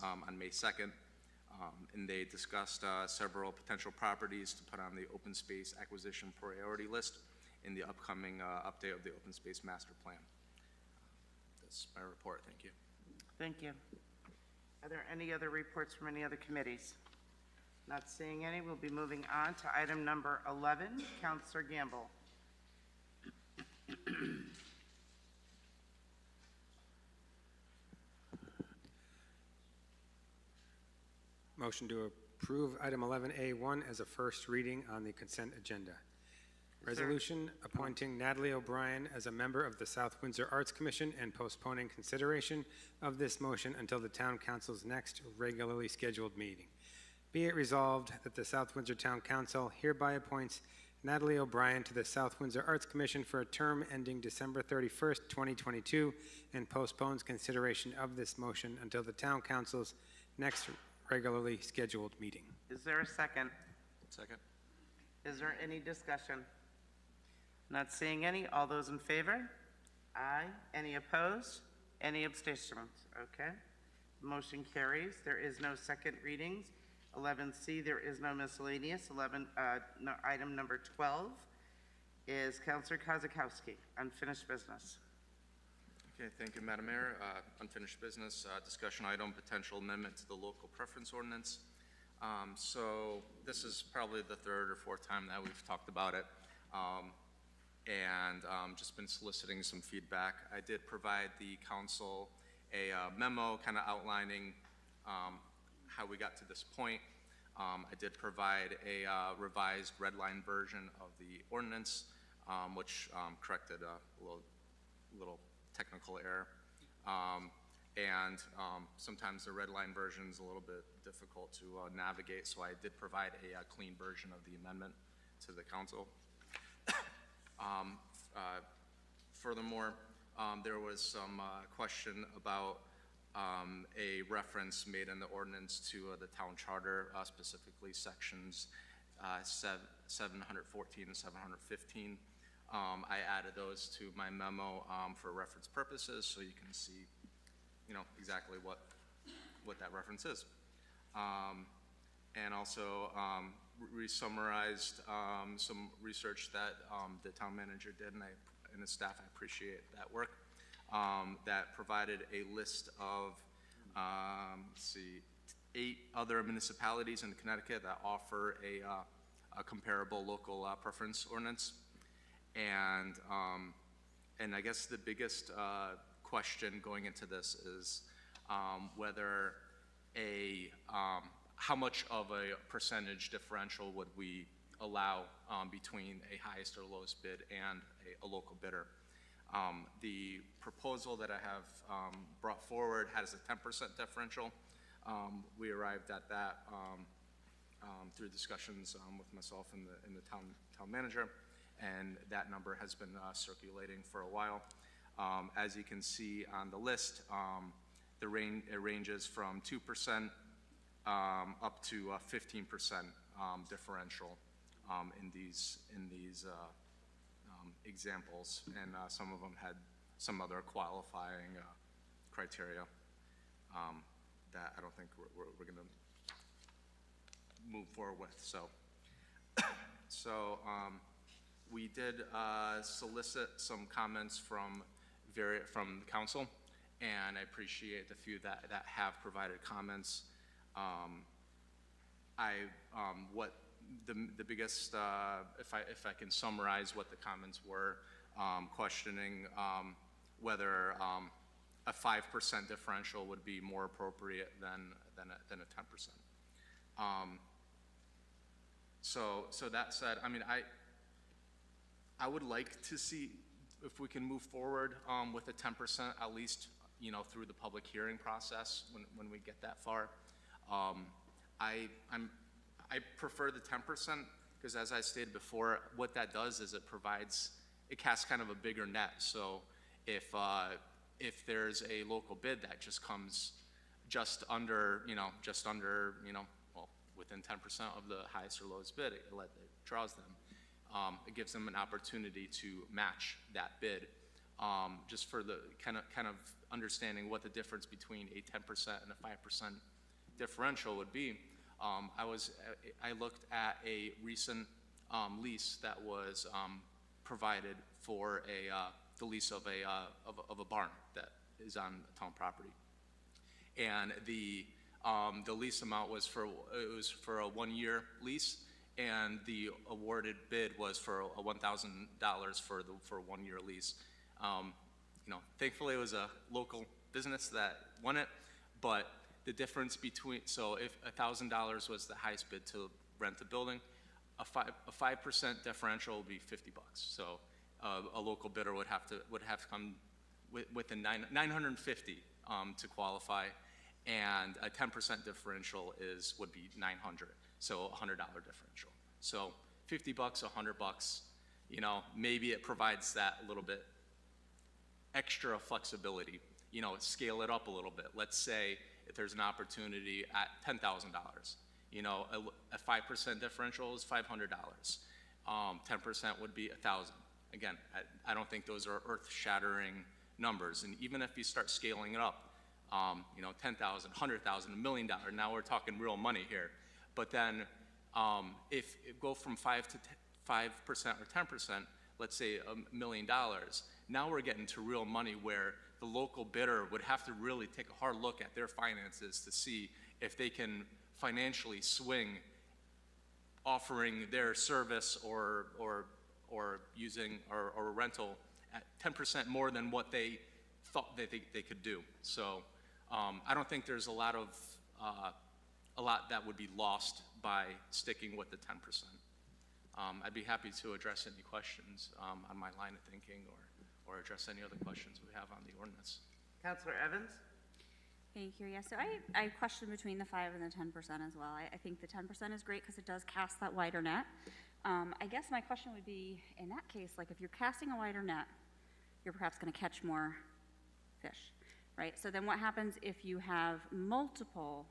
on May 2nd, and they discussed several potential properties to put on the open space acquisition priority list in the upcoming update of the Open Space Master Plan. That's my report. Thank you. Thank you. Are there any other reports from any other committees? Not seeing any. We'll be moving on to item number 11. Councilor Gamble. Motion to approve item 11A1 as a first reading on the consent agenda. Resolution appointing Natalie O'Brien as a member of the South Windsor Arts Commission and postponing consideration of this motion until the Town Council's next regularly scheduled meeting. Be it resolved that the South Windsor Town Council hereby appoints Natalie O'Brien to the South Windsor Arts Commission for a term ending December 31st, 2022, and postpones consideration of this motion until the Town Council's next regularly scheduled meeting. Is there a second? Second. Is there any discussion? Not seeing any. All those in favor? Aye. Any opposed? Any abstentions? Okay. Motion carries. There is no second readings. 11C, there is no miscellaneous. Item number 12 is Councilor Kozakowski, unfinished business. Okay, thank you, Madam Mayor. Unfinished business, discussion item, potential amendment to the local preference ordinance. So this is probably the third or fourth time that we've talked about it. And just been soliciting some feedback. I did provide the council a memo kind of outlining how we got to this point. I did provide a revised red line version of the ordinance, which corrected a little technical error. Sometimes the red line version is a little bit difficult to navigate, so I did provide a clean version of the amendment to the council. Furthermore, there was some question about a reference made in the ordinance to the town charter, specifically sections 714 and 715. I added those to my memo for reference purposes, so you can see, exactly what that reference is. And also re-summarized some research that the town manager did, and his staff. I appreciate that work. That provided a list of, 8 other municipalities in Connecticut that offer a comparable local preference ordinance. And I guess the biggest question going into this is whether how much of a percentage differential would we allow between a highest or lowest bid and a local bidder. The proposal that I have brought forward has a 10% differential. We arrived at that through discussions with myself and the town manager, and that number has been circulating for a while. As you can see on the list, it ranges from 2% up to 15% differential in these examples, and some of them had some other qualifying criteria that I don't think we're going to move forward with. So we did solicit some comments from the council, and I appreciate the few that have provided comments. The biggest, if I can summarize what the comments were, questioning whether a 5% differential would be more appropriate than a 10%. So that said, I mean, I would like to see if we can move forward with a 10%, at least, through the public hearing process when we get that far. I prefer the 10% because, as I stated before, what that does is it casts kind of a bigger net. So if there's a local bid that just comes under, well, within 10% of the highest or lowest bid, it draws them. It gives them an opportunity to match that bid. Just for the kind of understanding what the difference between a 10% and a 5% differential would be. I looked at a recent lease that was provided for the lease of a barn that is on town property, and the lease amount was for a 1-year lease, and the awarded bid was for a $1,000 for a 1-year lease. Thankfully it was a local business that won it, but the difference between, so if $1,000 was the highest bid to rent the building, a 5% differential would be $50. So a local bidder would have to come with a $950 to qualify, and a 10% differential would be 900, so $100 differential. So $50, $100, you know, maybe it provides that little bit extra flexibility, you know, scale it up a little bit. Let's say if there's an opportunity at $10,000, you know, a 5% differential is $500. 10% would be $1,000. Again, I don't think those are earth-shattering numbers. And even if you start scaling it up, you know, $10,000, $100,000, $1 million, now we're talking real money here. But then if it go from 5% or 10%, let's say $1 million, now we're getting to real money where the local bidder would have to really take a hard look at their finances to see if they can financially swing offering their service or using or rental at 10% more than what they thought they could do. So I don't think there's a lot that would be lost by sticking with the 10%. I'd be happy to address any questions on my line of thinking or address any other questions we have on the ordinance. Councilor Evans? Thank you. Yeah, so I question between the 5 and the 10% as well. I think the 10% is great because it does cast that wider net. I guess my question would be, in that case, like if you're casting a wider net, you're perhaps going to catch more fish, right? So then what happens if you have multiple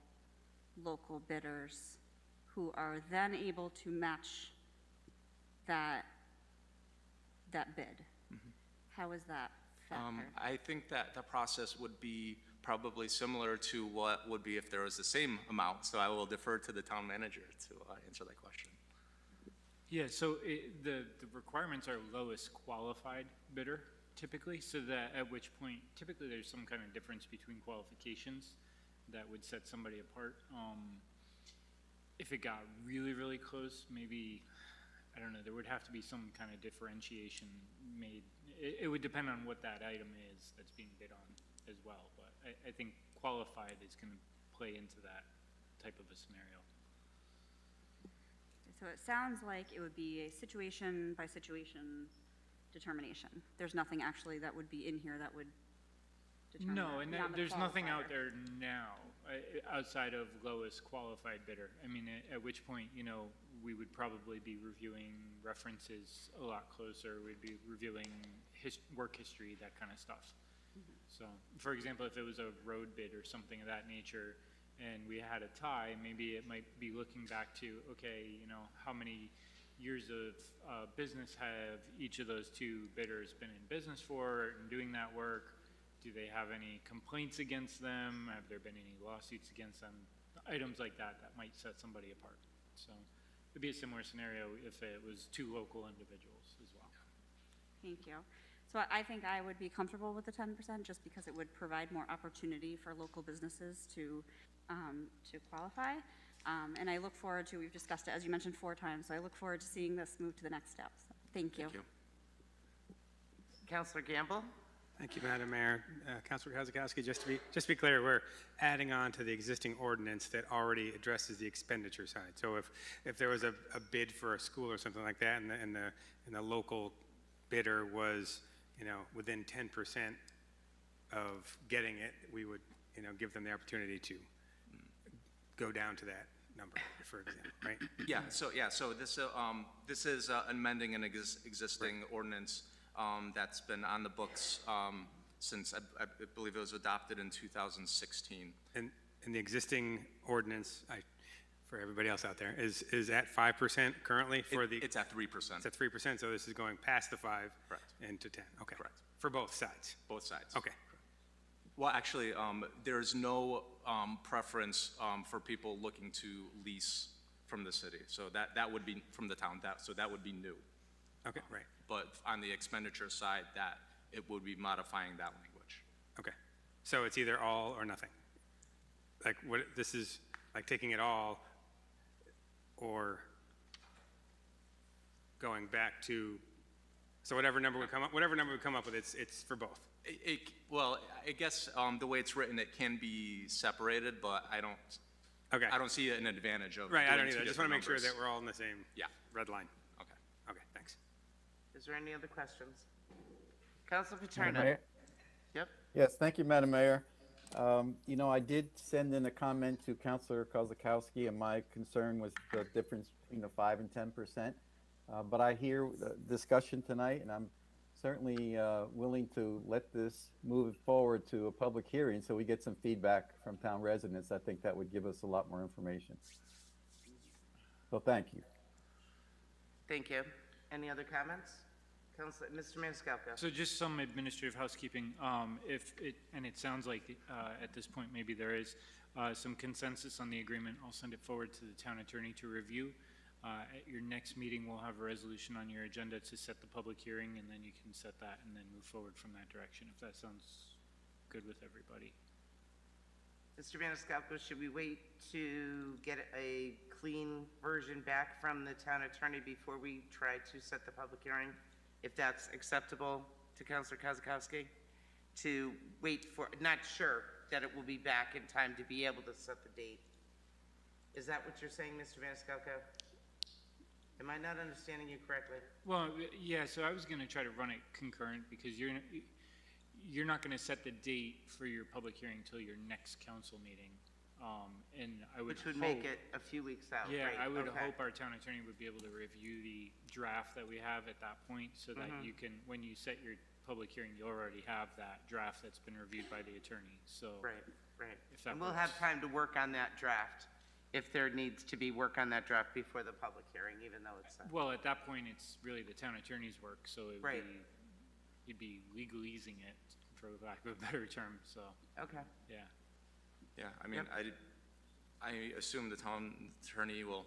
local bidders who are then able to match that bid? Mm-hmm. How is that factored? I think that the process would be probably similar to what would be if there was the same amount. So I will defer to the town manager to answer that question. Yeah, so the requirements are lowest qualified bidder typically, so that at which point typically there's some kind of difference between qualifications that would set somebody apart. If it got really, really close, maybe, I don't know, there would have to be some kind of differentiation made. It would depend on what that item is that's being bid on as well, but I think qualified is going to play into that type of a scenario. So it sounds like it would be a situation by situation determination. There's nothing actually that would be in here that would determine. No, and beyond the there's nothing out qualifier. there now outside of lowest qualified bidder. I mean, at which point, you know, we would probably be reviewing references a lot closer. We'd be reviewing work history, that kind of stuff. So, for example, if it was a road bid or something of that nature, and we had a tie, maybe it might be looking back to, okay, you know, how many years of business have each of those two bidders been in business for and doing that work? Do they have any complaints against them? Have there been any lawsuits against them? Items like that might set somebody apart. So it'd be a similar scenario if it was two local individuals as well. Thank you. So I think I would be comfortable with the 10% just because it would provide more opportunity for local businesses to qualify. And I look forward to, we've discussed it, as you mentioned, 4 times, so I look forward to seeing this move to the next steps. Thank you. Thank you. Councilor Gamble? Thank you, Madam Mayor. Councilor Kozakowski, just to be clear, we're adding on to the existing ordinance that already addresses the expenditure side. So if there was a bid for a school or something like that, and the local bidder was, you know, within 10% of getting it, we would, you know, give them the opportunity to go down to that number, for example, right? Yeah. So this is amending an existing ordinance that's been on the books since I believe it was adopted in 2016. And the existing ordinance, for everybody else out there, is at 5% currently for the. It's at 3%. It's at 3%. So this is going past the 5 Correct. into 10. Okay. Correct. For both sides. Both sides. Okay. Well, actually, there's no preference for people looking to lease from the city. So that would be from the town. So that would be new. Okay. Right. But on the expenditure side, that it would be modifying that language. Okay. So it's either all or nothing. Like what this is like taking it all or going back to, so whatever number we come up with, it's for both. Well, I guess the way it's written, it can be separated, but I don't see an advantage of. Right, I don't doing either. two I just want to make different sure numbers. that we're all in the same Yeah. red line. Okay. Okay, thanks. Is there any other questions? Councilor Madam Paterno? Mayor? Yep. Yes, thank you, Madam Mayor. You know, I did send in a comment to Councilor Kozakowski, and my concern was the difference between the 5 and 10%. But I hear the discussion tonight, and I'm certainly willing to let this move forward to a public hearing so we get some feedback from town residents. I think that would give us a lot more information. So thank you. Thank you. Any other comments? Councilor, Mr. Maniscalco. So just some administrative housekeeping, and it sounds like at this point maybe there is some consensus on the agreement. I'll send it forward to the town attorney to review. At your next meeting, we'll have a resolution on your agenda to set the public hearing, and then you can set that and then move forward from that direction, if that sounds good with everybody. Mr. Maniscalco, should we wait to get a clean version back from the town attorney before we try to set the public hearing? If that's acceptable to Councilor Kozakowski? To wait for, not sure that it will be back in time to be able to set the date. Is that what you're saying, Mr. Maniscalco? Am I not understanding you correctly? Well, yeah, so I was going to try to run it concurrent because you're not going to set the date for your public hearing until your next council meeting. And I would Which would hope, make it a few weeks out, yeah, right? I would Okay. hope our town attorney would be able to review the draft that we have at that point so that you can, when you set your public hearing, you already have that draft that's been reviewed by the attorney. So Right, right. if that And we'll works. have time to work on that draft if there needs to be work on that draft before the public hearing, even though it's, Well, at that point, it's really the town attorney's work, so it would Right. be, you'd be legalese it, for lack of a better term, so, okay. yeah. Yeah, I mean, I assume the town attorney will,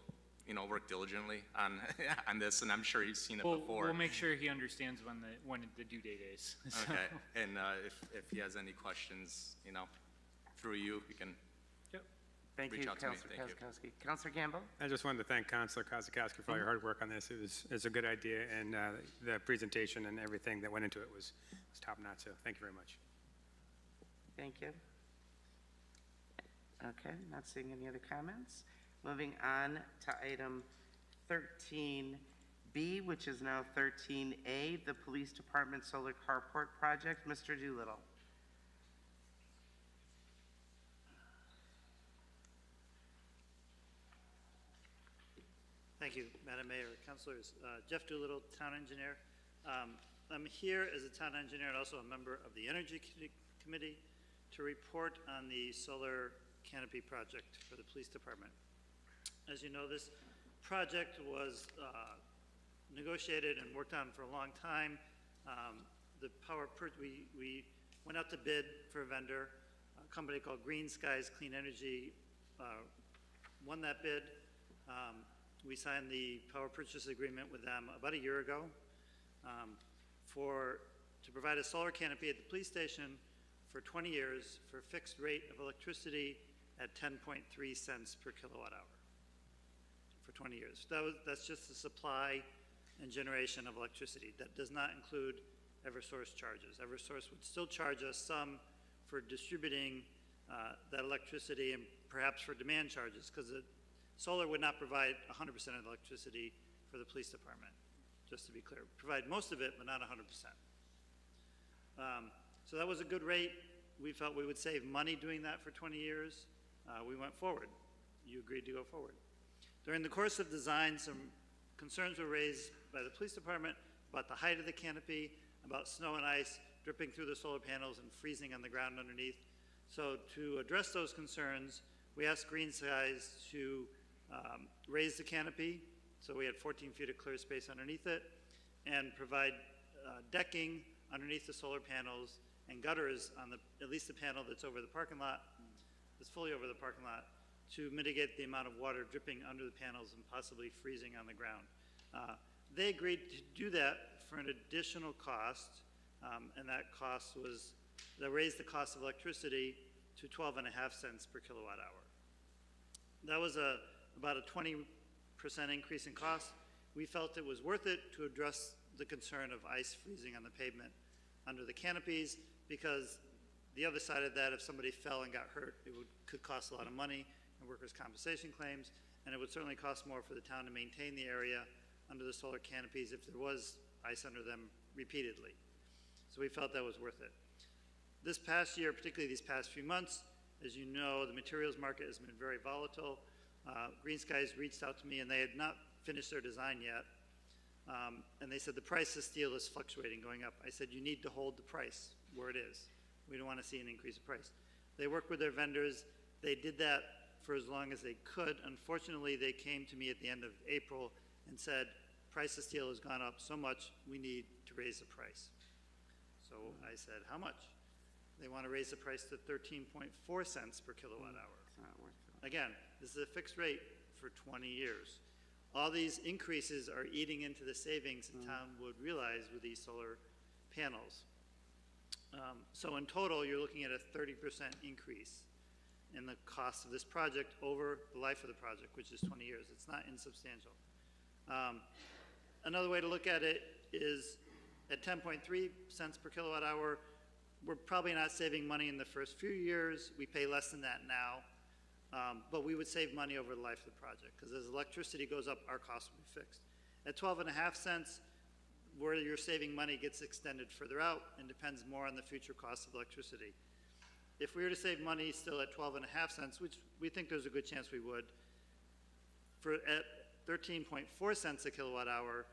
work diligently on, on this, and I'm sure he's seen it before. We'll make sure he understands when the due date is. So- Okay, and if he has any questions, through you, you can Thank you, reach out to me. Councilor Thank you. Kozakowski. Councilor Gamble? I just wanted to thank Councilor Kozakowski for all your hard work on this. It's a good idea, and the presentation and everything that went into it was top-notch, so thank you very much. Thank you. Okay, not seeing any other comments. Moving on to item 13B, which is now 13A, the Police Department Solar Carport Project. Mr. Doolittle. Thank you, Madam Mayor, Councilors. Jeff Doolittle, Town Engineer. I'm here as a town engineer and also a member of the Energy Committee to report on the solar canopy project for the police department. As you know, this project was negotiated and worked on for a long time. We went out to bid for a vendor. A company called Green Skies Clean Energy won that bid. We signed the power purchase agreement with them about a year ago to provide a solar canopy at the police station for 20 years for a fixed rate of electricity at 10.3 cents per kilowatt hour for 20 years. That's just the supply and generation of electricity. That does not include Eversource charges. Eversource would still charge us some for distributing that electricity and perhaps for demand charges, because solar would not provide 100% of the electricity for the police department, just to be clear. Provide most of it, but not 100%. So that was a good rate. We felt we would save money doing that for 20 years. We went forward. You agreed to go forward. During the course of design, some concerns were raised by the police department about the height of the canopy, about snow and ice dripping through the solar panels and freezing on the ground underneath. So to address those concerns, we asked Green Skies to raise the canopy, so we had 14 feet of clear space underneath it, and provide decking underneath the solar panels and gutters on at least the panel that's over the parking lot, that's fully over the parking lot, to mitigate the amount of water dripping under the panels and possibly freezing on the ground. They agreed to do that for an additional cost, and that cost was, they raised the cost of electricity to 12.5 cents per kilowatt hour. That was about a 20% increase in cost. We felt it was worth it to address the concern of ice freezing on the pavement under the canopies, because the other side of that, if somebody fell and got hurt, it could cost a lot of money in workers' compensation claims, and it would certainly cost more for the town to maintain the area under the solar canopies if there was ice under them repeatedly. So we felt that was worth it. This past year, particularly these past few months, as you know, the materials market has been very volatile. Green Skies reached out to me, and they had not finished their design yet. And they said the price of steel is fluctuating, going up. I said, you need to hold the price where it is. We don't want to see an increase in price. They worked with their vendors. They did that for as long as they could. Unfortunately, they came to me at the end of April and said, price of steel has gone up so much, we need to raise the price. So I said, how much? They want to raise the price to 13.4 cents per kilowatt hour. Again, this is a fixed rate for 20 years. All these increases are eating into the savings the town would realize with these solar panels. So in total, you're looking at a 30% increase in the cost of this project over the life of the project, which is 20 years. It's not insubstantial. Another way to look at it is at 10.3 cents per kilowatt hour, we're probably not saving money in the first few years. We pay less than that now, but we would save money over the life of the project because as electricity goes up, our costs will be fixed. At 12.5 cents, where you're saving money gets extended further out and depends more on the future cost of electricity. If we were to save money still at 12.5 cents, which we think there's a good chance we would, at 13.4 cents a kilowatt hour,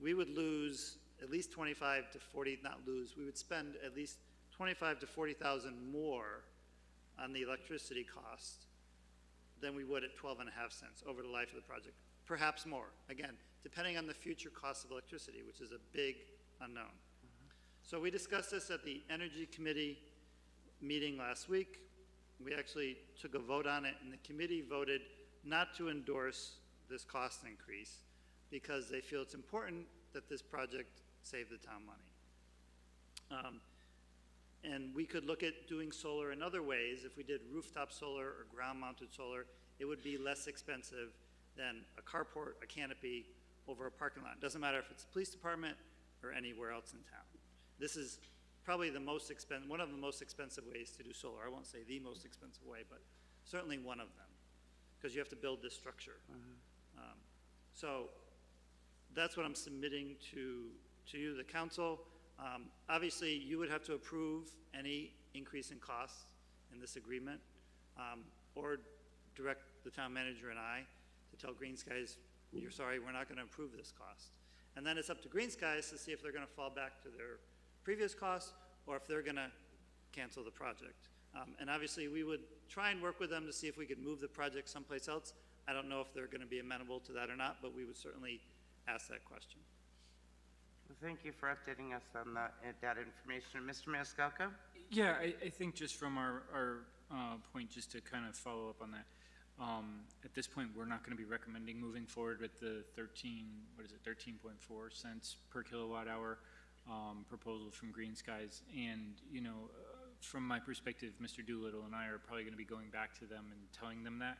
we would lose at least 25 to 40, not lose, we would spend at least 25 to 40,000 more on the electricity cost than we would at 12.5 cents over the life of the project. Perhaps more, again, depending on the future cost of electricity, which is a big unknown. So we discussed this at the Energy Committee meeting last week. We actually took a vote on it, and the committee voted not to endorse this cost increase because they feel it's important that this project save the town money. And we could look at doing solar in other ways. If we did rooftop solar or ground-mounted solar, it would be less expensive than a carport, a canopy, over a parking lot. It doesn't matter if it's the police department or anywhere else in town. This is probably the most one of the most expensive ways to do solar. I won't say the most expensive way, but certainly one of them, because you have to build this structure. So that's what I'm submitting to you, the council. Obviously, you would have to approve any increase in costs in this agreement, or direct the town manager and I to tell Green Skies, you're sorry, we're not going to approve this cost. And then it's up to Green Skies to see if they're going to fall back to their previous cost or if they're going to cancel the project. And obviously, we would try and work with them to see if we could move the project someplace else. I don't know if they're going to be amenable to that or not, but we would certainly ask that question. Well, thank you for updating us on that information. Mr. Maniscalco? Yeah, I think just from our point, just to kind of follow up on that, at this point, we're not going to be recommending moving forward with the 13.4 cents per kilowatt hour proposal from Green Skies. And, you know, from my perspective, Mr. Doolittle and I are probably going to be going back to them and telling them that.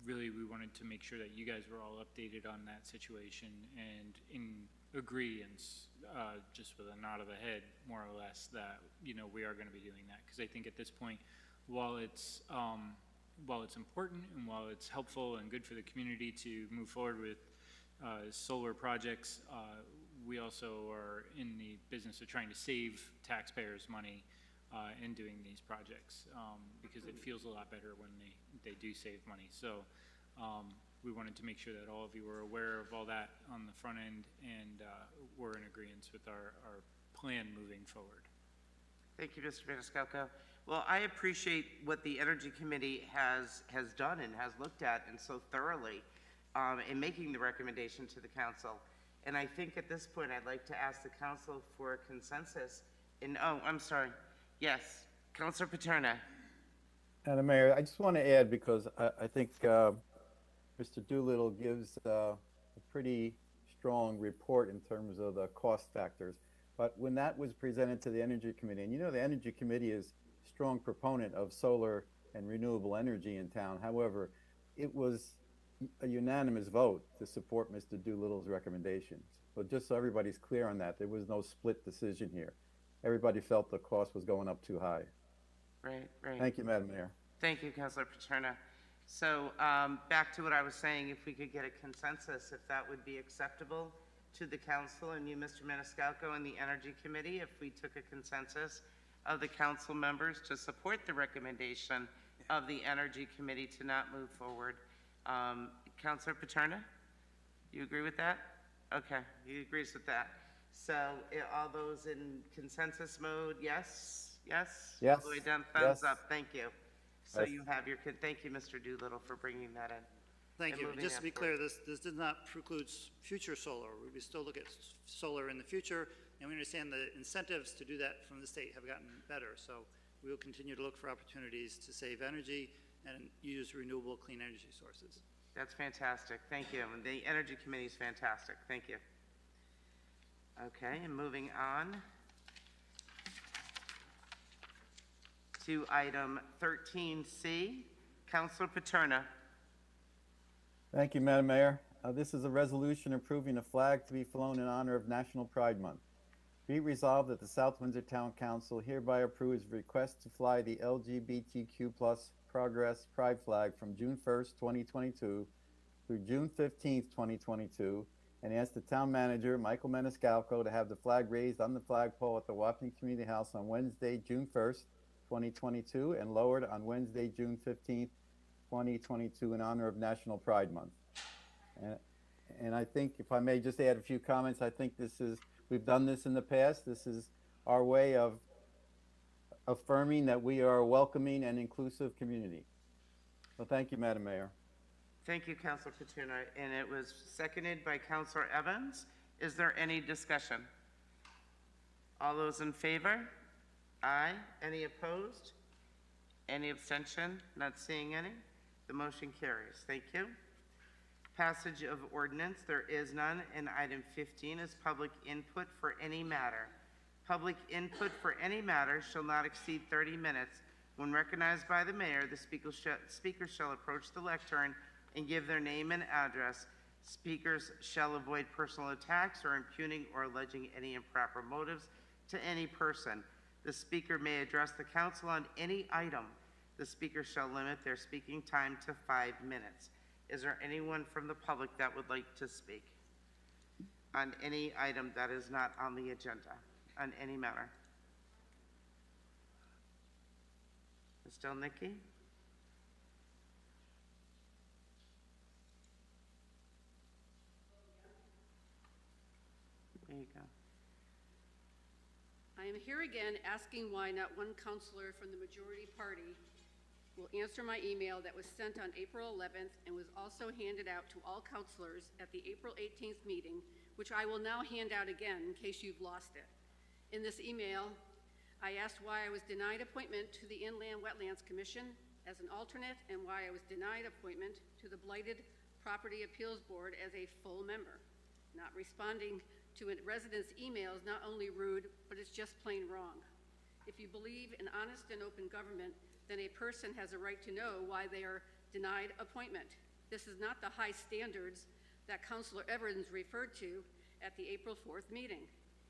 Really, we wanted to make sure that you guys were all updated on that situation and in agreement, just with a nod of the head, more or less, that, you know, we are going to be doing that. Because I think at this point, while it's important and while it's helpful and good for the community to move forward with solar projects, we also are in the business of trying to save taxpayers money in doing these projects, because it feels a lot better when they do save money. So we wanted to make sure that all of you were aware of all that on the front end and were in agreement with our plan moving forward. Thank you, Mr. Maniscalco. Well, I appreciate what the Energy Committee has done and has looked at and so thoroughly in making the recommendation to the council. And I think at this point, I'd like to ask the council for a consensus. Oh, I'm sorry. Yes, Councilor Paterna. Madam Mayor, I just want to add, because I think Mr. Doolittle gives a pretty strong report in terms of the cost factors. But when that was presented to the Energy Committee, and you know the Energy Committee is a strong proponent of solar and renewable energy in town. However, it was a unanimous vote to support Mr. Doolittle's recommendations. So just so everybody's clear on that, there was no split decision here. Everybody felt the cost was going up too high. Right, right. Thank you, Madam Mayor. Thank you, Councilor Paterna. So back to what I was saying, if we could get a consensus, if that would be acceptable to the council and you, Mr. Maniscalco, and the Energy Committee, if we took a consensus of the council members to support the recommendation of the Energy Committee to not move forward. Councilor Paterna, you agree with that? Okay, he agrees with that. So all those in consensus mode, yes? Yes? Yes. All the way down, thumbs Yes. up, thank you. So Yes. you have your, thank you, Mr. Doolittle, for bringing that in. Thank And you. moving Just to be that clear, this does not preclude future solar. We still look at solar in the future, and we understand the incentives to do that from the state have gotten better. So we will continue to look for opportunities to save energy and use renewable clean energy sources. That's fantastic, thank you. And the Energy Committee is fantastic, thank you. Okay, and moving on to item 13C, Councilor Paterna. Thank you, Madam Mayor. This is a resolution approving a flag to be flown in honor of National Pride Month. Be it resolved that the South Windsor Town Council hereby approves a request to fly the LGBTQ+ Progress Pride flag from June 1st, 2022 through June 15th, 2022, and ask the town manager, Michael Maniscalco, to have the flag raised on the flagpole at the Wapping Community House on Wednesday, June 1st, 2022, and lowered on Wednesday, June 15th, 2022, in honor of National Pride Month. And I think, if I may just add a few comments, I think we've done this in the past. This is our way of affirming that we are a welcoming and inclusive community. So thank you, Madam Mayor. Thank you, Councilor Paterna, and it was seconded by Councilor Evans. Is there any discussion? All those in favor? Aye. Any opposed? Any abstention? Not seeing any. The motion carries. Thank you. Passage of ordinance, there is none. And item 15 is public input for any matter. Public input for any matter shall not exceed 30 minutes. When recognized by the mayor, the speaker shall approach the lectern and give their name and address. Speakers shall avoid personal attacks or impugning or alleging any improper motives to any person. The speaker may address the council on any item. The speaker shall limit their speaking time to 5 minutes. Is there anyone from the public that would like to speak on any item that is not on the agenda, on any matter? Ms. Delnicki? There you go. I am here again asking why not one counselor from the majority party will answer my email that was sent on April 11th and was also handed out to all counselors at the April 18th meeting, which I will now hand out again in case you've lost it. In this email, I asked why I was denied appointment to the Inland Wetlands Commission as an alternate and why I was denied appointment to the Blighted Property Appeals Board as a full member. Not responding to a resident's email is not only rude, but it's just plain wrong. If you believe in honest and open government, then a person has a right to know why they are denied appointment. This is not the high standards that Councilor Evans referred to at the April 4th meeting.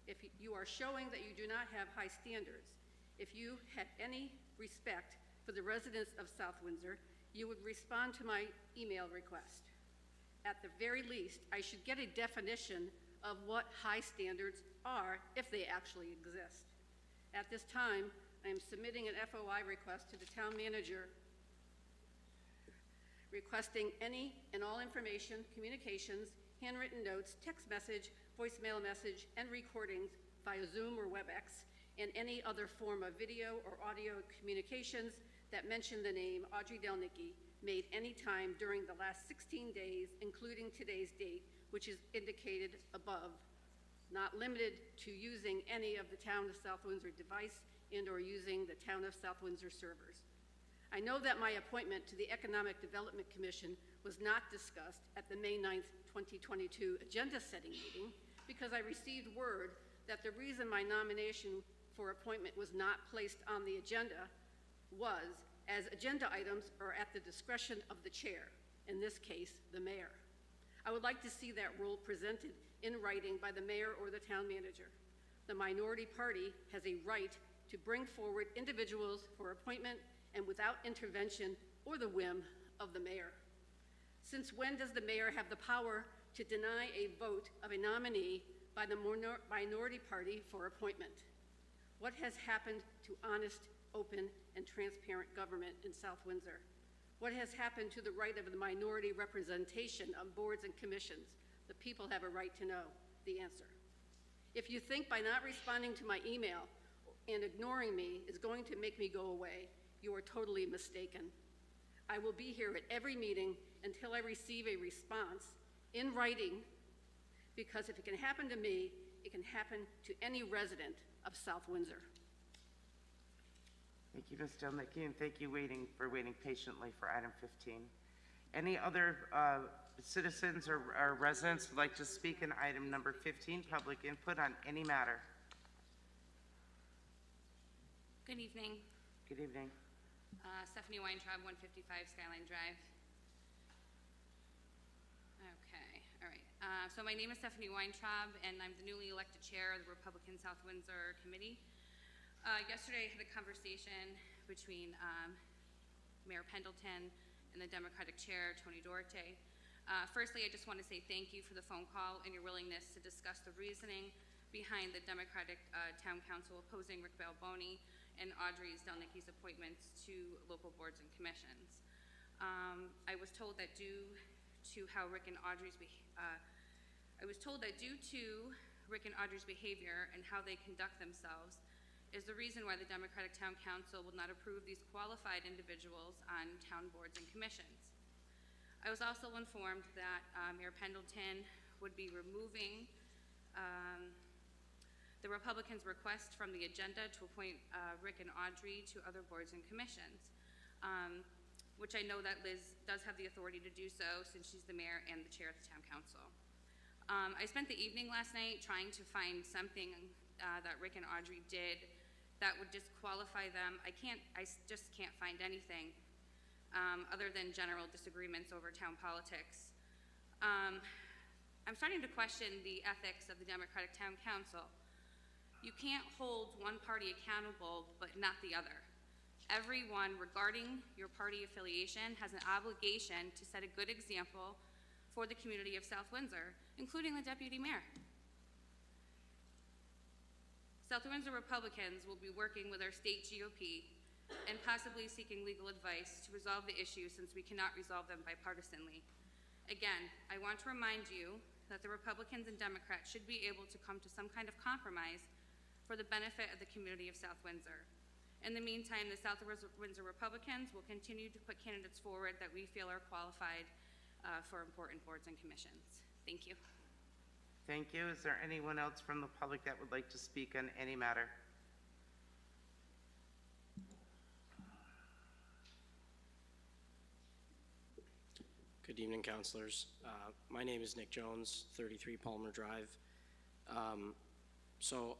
If you are showing that you do not have high standards, if you had any respect for the residents of South Windsor, you would respond to my email request. At the very least, I should get a definition of what high standards are if they actually exist. At this time, I am submitting an FOI request to the town manager requesting any and all information, communications, handwritten notes, text message, voicemail message, and recordings via Zoom or WebEx, and any other form of video or audio communications that mention the name Audrey Delnicki made any time during the last 16 days, including today's date, which is indicated above, not limited to using any of the Town of South Windsor device and or using the Town of South Windsor servers. I know that my appointment to the Economic Development Commission was not discussed at the May 9th, 2022 agenda setting meeting because I received word that the reason my nomination for appointment was not placed on the agenda was as agenda items are at the discretion of the chair, in this case, the mayor. I would like to see that rule presented in writing by the mayor or the town manager. The minority party has a right to bring forward individuals for appointment and without intervention or the whim of the mayor. Since when does the mayor have the power to deny a vote of a nominee by the minority party for appointment? What has happened to honest, open, and transparent government in South Windsor? What has happened to the right of the minority representation on boards and commissions? The people have a right to know the answer. If you think by not responding to my email and ignoring me is going to make me go away, you are totally mistaken. I will be here at every meeting until I receive a response in writing, because if it can happen to me, it can happen to any resident of South Windsor. Thank you, Ms. Delnicki, and thank you for waiting patiently for item 15. Any other citizens or residents would like to speak in item number 15, public input on any matter? Good evening. Good evening. Stephanie Weintraub, 155 Skyline Drive. Okay, all right. So my name is Stephanie Weintraub, and I'm the newly elected chair of the Republican South Windsor Committee. Yesterday, I had a conversation between Mayor Pendleton and the Democratic chair, Tony Duarte. Firstly, I just want to say thank you for the phone call and your willingness to discuss the reasoning behind the Democratic Town Council opposing Rick Balboni and Audrey Zelnicki's appointments to local boards and commissions. I was told that due to Rick and Audrey's behavior and how they conduct themselves is the reason why the Democratic Town Council will not approve these qualified individuals on town boards and commissions. I was also informed that Mayor Pendleton would be removing the Republicans' request from the agenda to appoint Rick and Audrey to other boards and commissions, which I know that Liz does have the authority to do so since she's the mayor and the chair of the town council. I spent the evening last night trying to find something that Rick and Audrey did that would disqualify them. I just can't find anything other than general disagreements over town politics. I'm starting to question the ethics of the Democratic Town Council. You can't hold one party accountable, but not the other. Everyone, regarding your party affiliation, has an obligation to set a good example for the community of South Windsor, including the deputy mayor. South Windsor Republicans will be working with our state GOP and possibly seeking legal advice to resolve the issue, since we cannot resolve them bipartisanly. Again, I want to remind you that the Republicans and Democrats should be able to come to some kind of compromise for the benefit of the community of South Windsor. In the meantime, the South Windsor Republicans will continue to put candidates forward that we feel are qualified for important boards and commissions. Thank you. Thank you. Is there anyone else from the public that would like to speak on any matter? Good evening, councilors. My name is Nick Jones, 33 Palmer Drive. So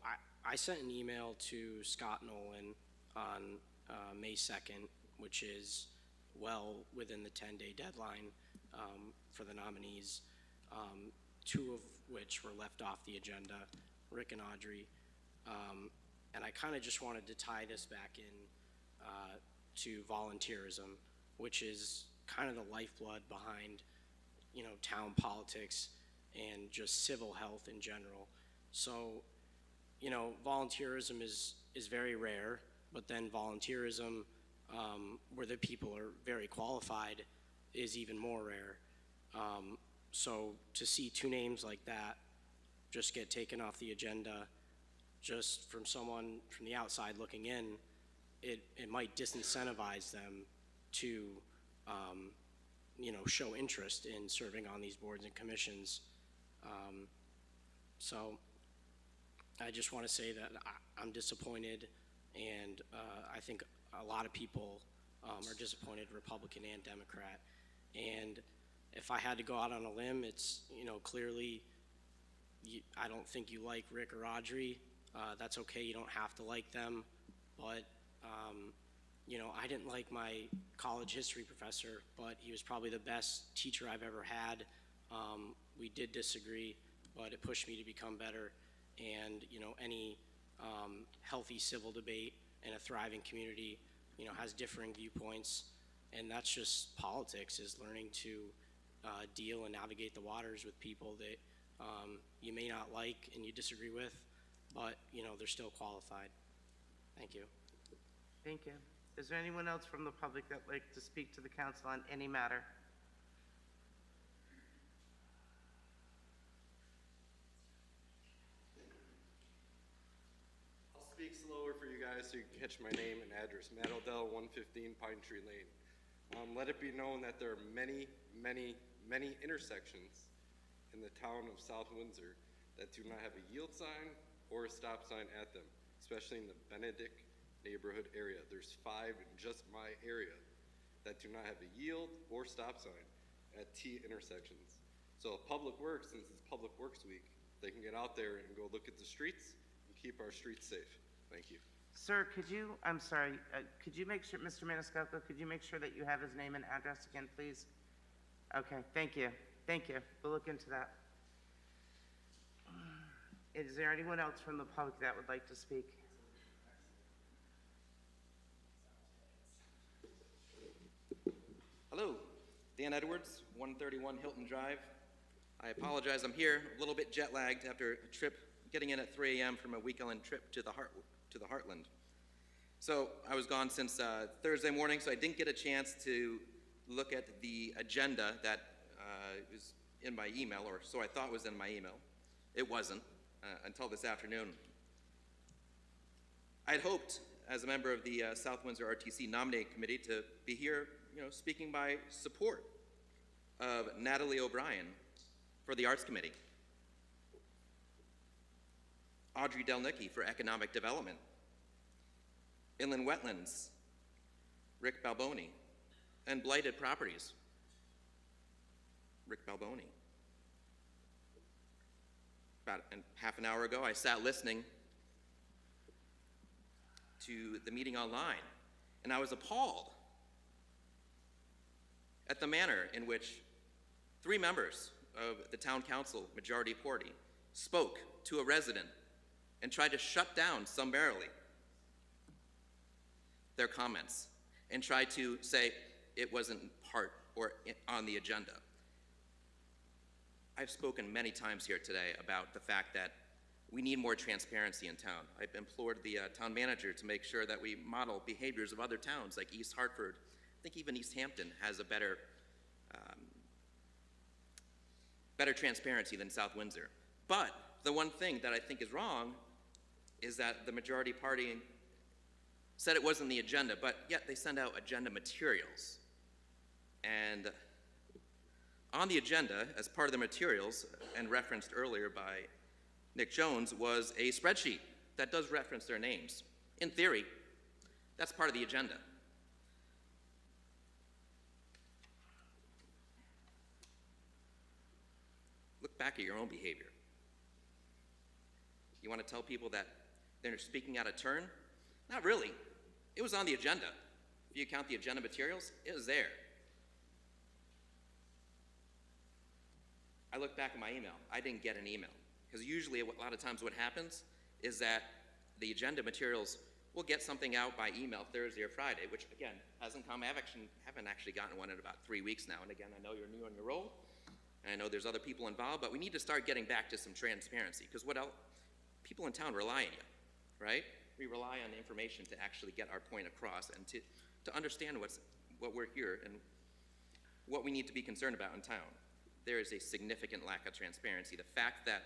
I sent an email to Scott Nolan on May 2nd, which is well within the 10-day deadline for the nominees, two of which were left off the agenda, Rick and Audrey. And I kind of just wanted to tie this back in to volunteerism, which is kind of the lifeblood behind, town politics and just civil health in general. So, volunteerism is very rare, but then volunteerism where the people are very qualified is even more rare. So to see two names like that just get taken off the agenda, just from someone from the outside looking in, it might disincentivize them to show interest in serving on these boards and commissions. So I just want to say that I'm disappointed, and I think a lot of people are disappointed, Republican and Democrat. And if I had to go out on a limb, it's, clearly I don't think you like Rick or Audrey. That's okay, you don't have to like them, but I didn't like my college history professor, but he was probably the best teacher I've ever had. We did disagree, but it pushed me to become better. And, any healthy civil debate in a thriving community, has differing viewpoints. And that's just politics, is learning to deal and navigate the waters with people that you may not like and you disagree with, but, they're still qualified. Thank you. Thank you. Is there anyone else from the public that would like to speak to the council on any matter? I'll speak slower for you guys so you can catch my name and address. Matt Odell, 115 Pine Tree Lane. Let it be known that there are many, many, many intersections in the town of South Windsor that do not have a yield sign or a stop sign at them, especially in the Benedict neighborhood area. There's 5 in just my area that do not have a yield or stop sign at T intersections. So Public Works, since it's Public Works Week, they can get out there and go look at the streets and keep our streets safe. Thank you. Sir, could you, I'm sorry, could you make sure, Mr. Maniscalco, could you make sure that you have his name and address again, please? Okay, thank you. Thank you. We'll look into that. Is there anyone else from the public that would like to speak? Hello, Dan Edwards, 131 Hilton Drive. I apologize, I'm here a little bit jet lagged after a trip, getting in at 3 a.m. from a weekend trip to the Heartland. So I was gone since Thursday morning, so I didn't get a chance to look at the agenda that was in my email, or so I thought was in my email. It wasn't until this afternoon. I'd hoped, as a member of the South Windsor RTC Nominating Committee, to be here, speaking by support of Natalie O'Brien for the Arts Committee, Audrey Delnicki for Economic Development, Inland Wetlands, Rick Balboni, and Blighted Properties, Rick Balboni. About half an hour ago, I sat listening to the meeting online, and I was appalled at the manner in which 3 members of the town council majority party spoke to a resident and tried to shut down summarily their comments and tried to say it wasn't part or on the agenda. I've spoken many times here today about the fact that we need more transparency in town. I've implored the town manager to make sure that we model behaviors of other towns like East Hartford. I think even East Hampton has a better transparency than South Windsor. But the one thing that I think is wrong is that the majority party said it wasn't the agenda, but yet they send out agenda materials. And on the agenda, as part of the materials, and referenced earlier by Nick Jones, was a spreadsheet that does reference their names. In theory, that's part of the agenda. Look back at your own behavior. You want to tell people that they're speaking out of turn? Not really. It was on the agenda. If you count the agenda materials, it was there. I looked back at my email. I didn't get an email. Because usually, a lot of times what happens is that the agenda materials will get something out by email Thursday or Friday, which again, hasn't come. I haven't actually gotten one in about 3 weeks now. And again, I know you're new on your role, and I know there's other people involved, but we need to start getting back to some transparency. Because what else? People in town rely on you, right? We rely on the information to actually get our point across and to understand what we're here and what we need to be concerned about in town. There is a significant lack of transparency. The fact that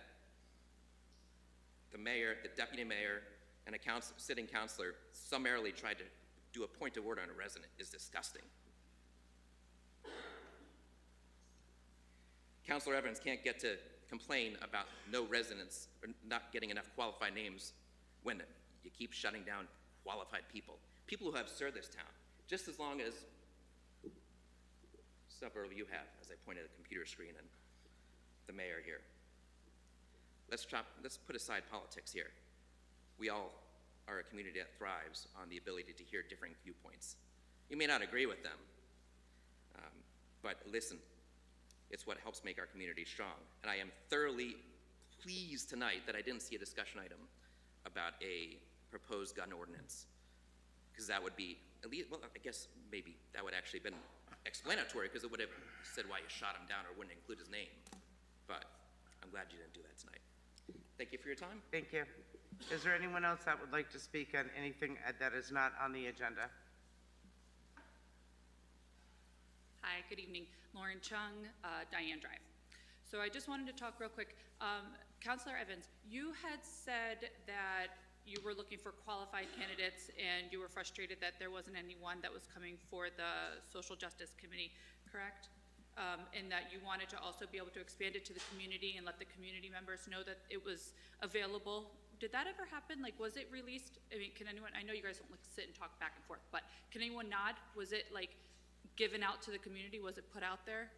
the mayor, the deputy mayor, and a sitting councilor summarily tried to do a point of order on a resident is disgusting. Councilor Evans can't get to complain about no residents or not getting enough qualified names when you keep shutting down qualified people who have served this town just as long as several of you have, as I pointed at the computer screen and the mayor here. Let's put aside politics here. We all are a community that thrives on the ability to hear different viewpoints. You may not agree with them, but listen, it's what helps make our community strong. And I am thoroughly pleased tonight that I didn't see a discussion item about a proposed gun ordinance, because that would be, at least, well, I guess maybe that would actually have been explanatory, because it would have said why you shot him down or wouldn't include his name. But I'm glad you didn't do that tonight. Thank you for your time. Thank you. Is there anyone else that would like to speak on anything that is not on the agenda? Hi, good evening. Lauren Chung, Diane Drive. So I just wanted to talk real quick. Councilor Evans, you had said that you were looking for qualified candidates and you were frustrated that there wasn't anyone that was coming for the Social Justice Committee, correct? And that you wanted to also be able to expand it to the community and let the community members know that it was available. Did that ever happen? Like, was it released? I mean, can anyone, I know you guys don't like sit and talk back and forth, but can anyone nod? Was it like given out to the community? Was it put out there?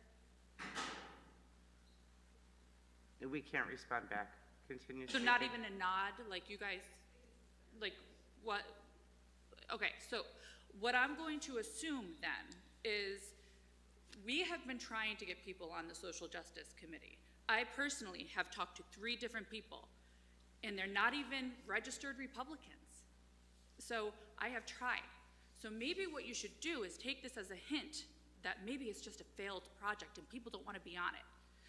We can't respond back. Continue. So not even a nod, like you guys, like what? Okay, so what I'm going to assume then is we have been trying to get people on the Social Justice Committee. I personally have talked to 3 different people, and they're not even registered Republicans. So I have tried. So maybe what you should do is take this as a hint that maybe it's just a failed project and people don't want to be on it.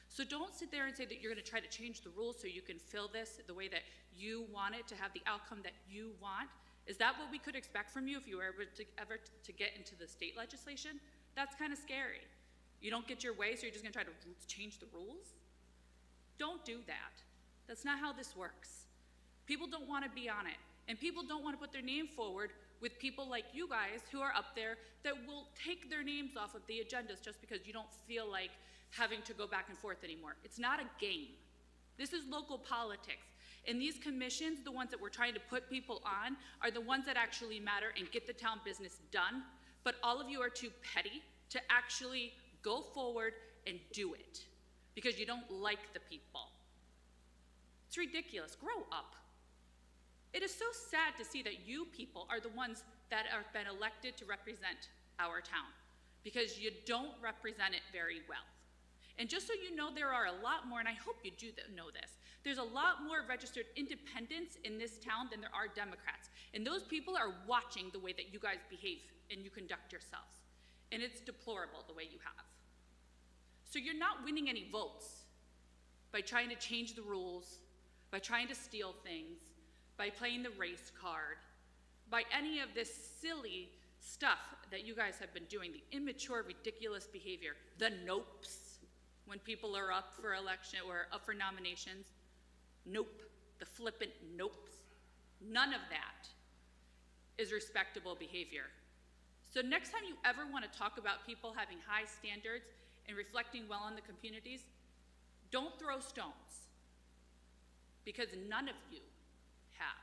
So don't sit there and say that you're going to try to change the rules so you can fill this the way that you want it to have the outcome that you want. Is that what we could expect from you if you were ever to get into the state legislation? That's kind of scary. You don't get your way, so you're just going to try to change the rules? Don't do that. That's not how this works. People don't want to be on it, and people don't want to put their name forward with people like you guys who are up there that will take their names off of the agendas just because you don't feel like having to go back and forth anymore. It's not a game. This is local politics. And these commissions, the ones that we're trying to put people on, are the ones that actually matter and get the town business done. But all of you are too petty to actually go forward and do it because you don't like the people. It's ridiculous. Grow up. It is so sad to see that you people are the ones that have been elected to represent our town because you don't represent it very well. And just so you know, there are a lot more, and I hope you do know this, there's a lot more registered independents in this town than there are Democrats. And those people are watching the way that you guys behave and you conduct yourselves. And it's deplorable the way you have. So you're not winning any votes by trying to change the rules, by trying to steal things, by playing the race card, by any of this silly stuff that you guys have been doing, the immature, ridiculous behavior, the nopes, when people are up for election or up for nominations. Nope, the flippant nopes. None of that is respectable behavior. So next time you ever want to talk about people having high standards and reflecting well on the communities, don't throw stones, because none of you have.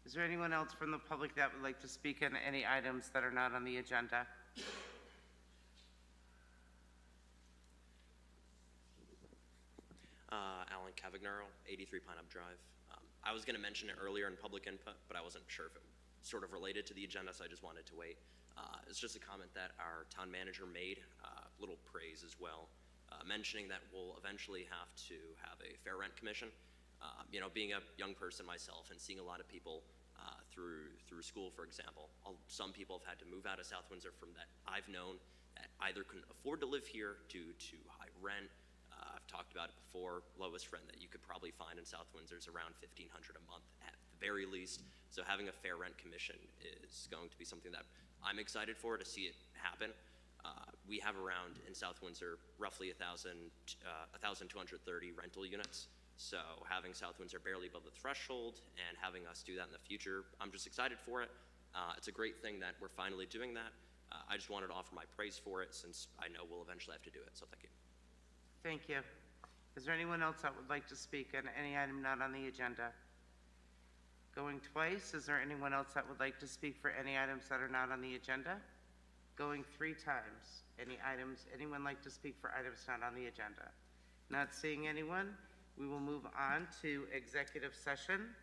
Is there anyone else from the public that would like to speak on any items that are not on the agenda? Alan Cavagnar, 83 Pine Up Drive. I was going to mention it earlier in public input, but I wasn't sure if it sort of related to the agenda, so I just wanted to wait. It's just a comment that our town manager made, little praise as well, mentioning that we'll eventually have to have a fair rent commission. You know, being a young person myself and seeing a lot of people through school, for example, some people have had to move out of South Windsor from that I've known that either couldn't afford to live here due to high rent. I've talked about it before. Lowest rent that you could probably find in South Windsor is around $1,500 a month at the very least. So having a fair rent commission is going to be something that I'm excited for, to see it happen. We have around in South Windsor roughly 1,230 rental units. So having South Windsor barely above the threshold and having us do that in the future, I'm just excited for it. It's a great thing that we're finally doing that. I just wanted to offer my praise for it since I know we'll eventually have to do it, so thank you. Thank you. Is there anyone else that would like to speak on any item not on the agenda? Going twice, is there anyone else that would like to speak for any items that are not on the agenda? Going 3 times, anyone like to speak for items not on the agenda? Not seeing anyone, we will move on to executive session.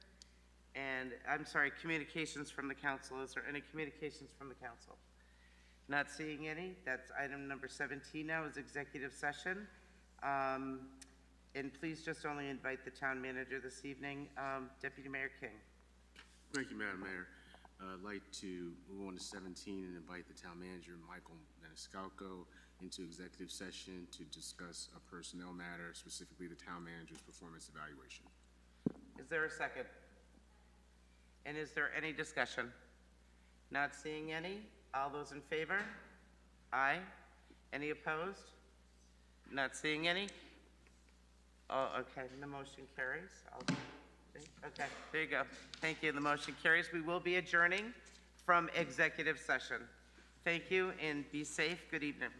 And I'm sorry, communications from the council. Is there any communications from the council? Not seeing any. That's item number 17 now, is executive session. And please just only invite the town manager this evening, Deputy Mayor King. Thank you, Madam Mayor. I'd like to move on to 17 and invite the town manager, Michael Maniscalco, into executive session to discuss a personnel matter, specifically the town manager's performance evaluation. Is there a second? And is there any discussion? Not seeing any. All those in favor? Aye. Any opposed? Not seeing any. Oh, okay, the motion carries. Okay, there you go. Thank you, the motion carries. We will be adjourning from executive session. Thank you and be safe. Good evening.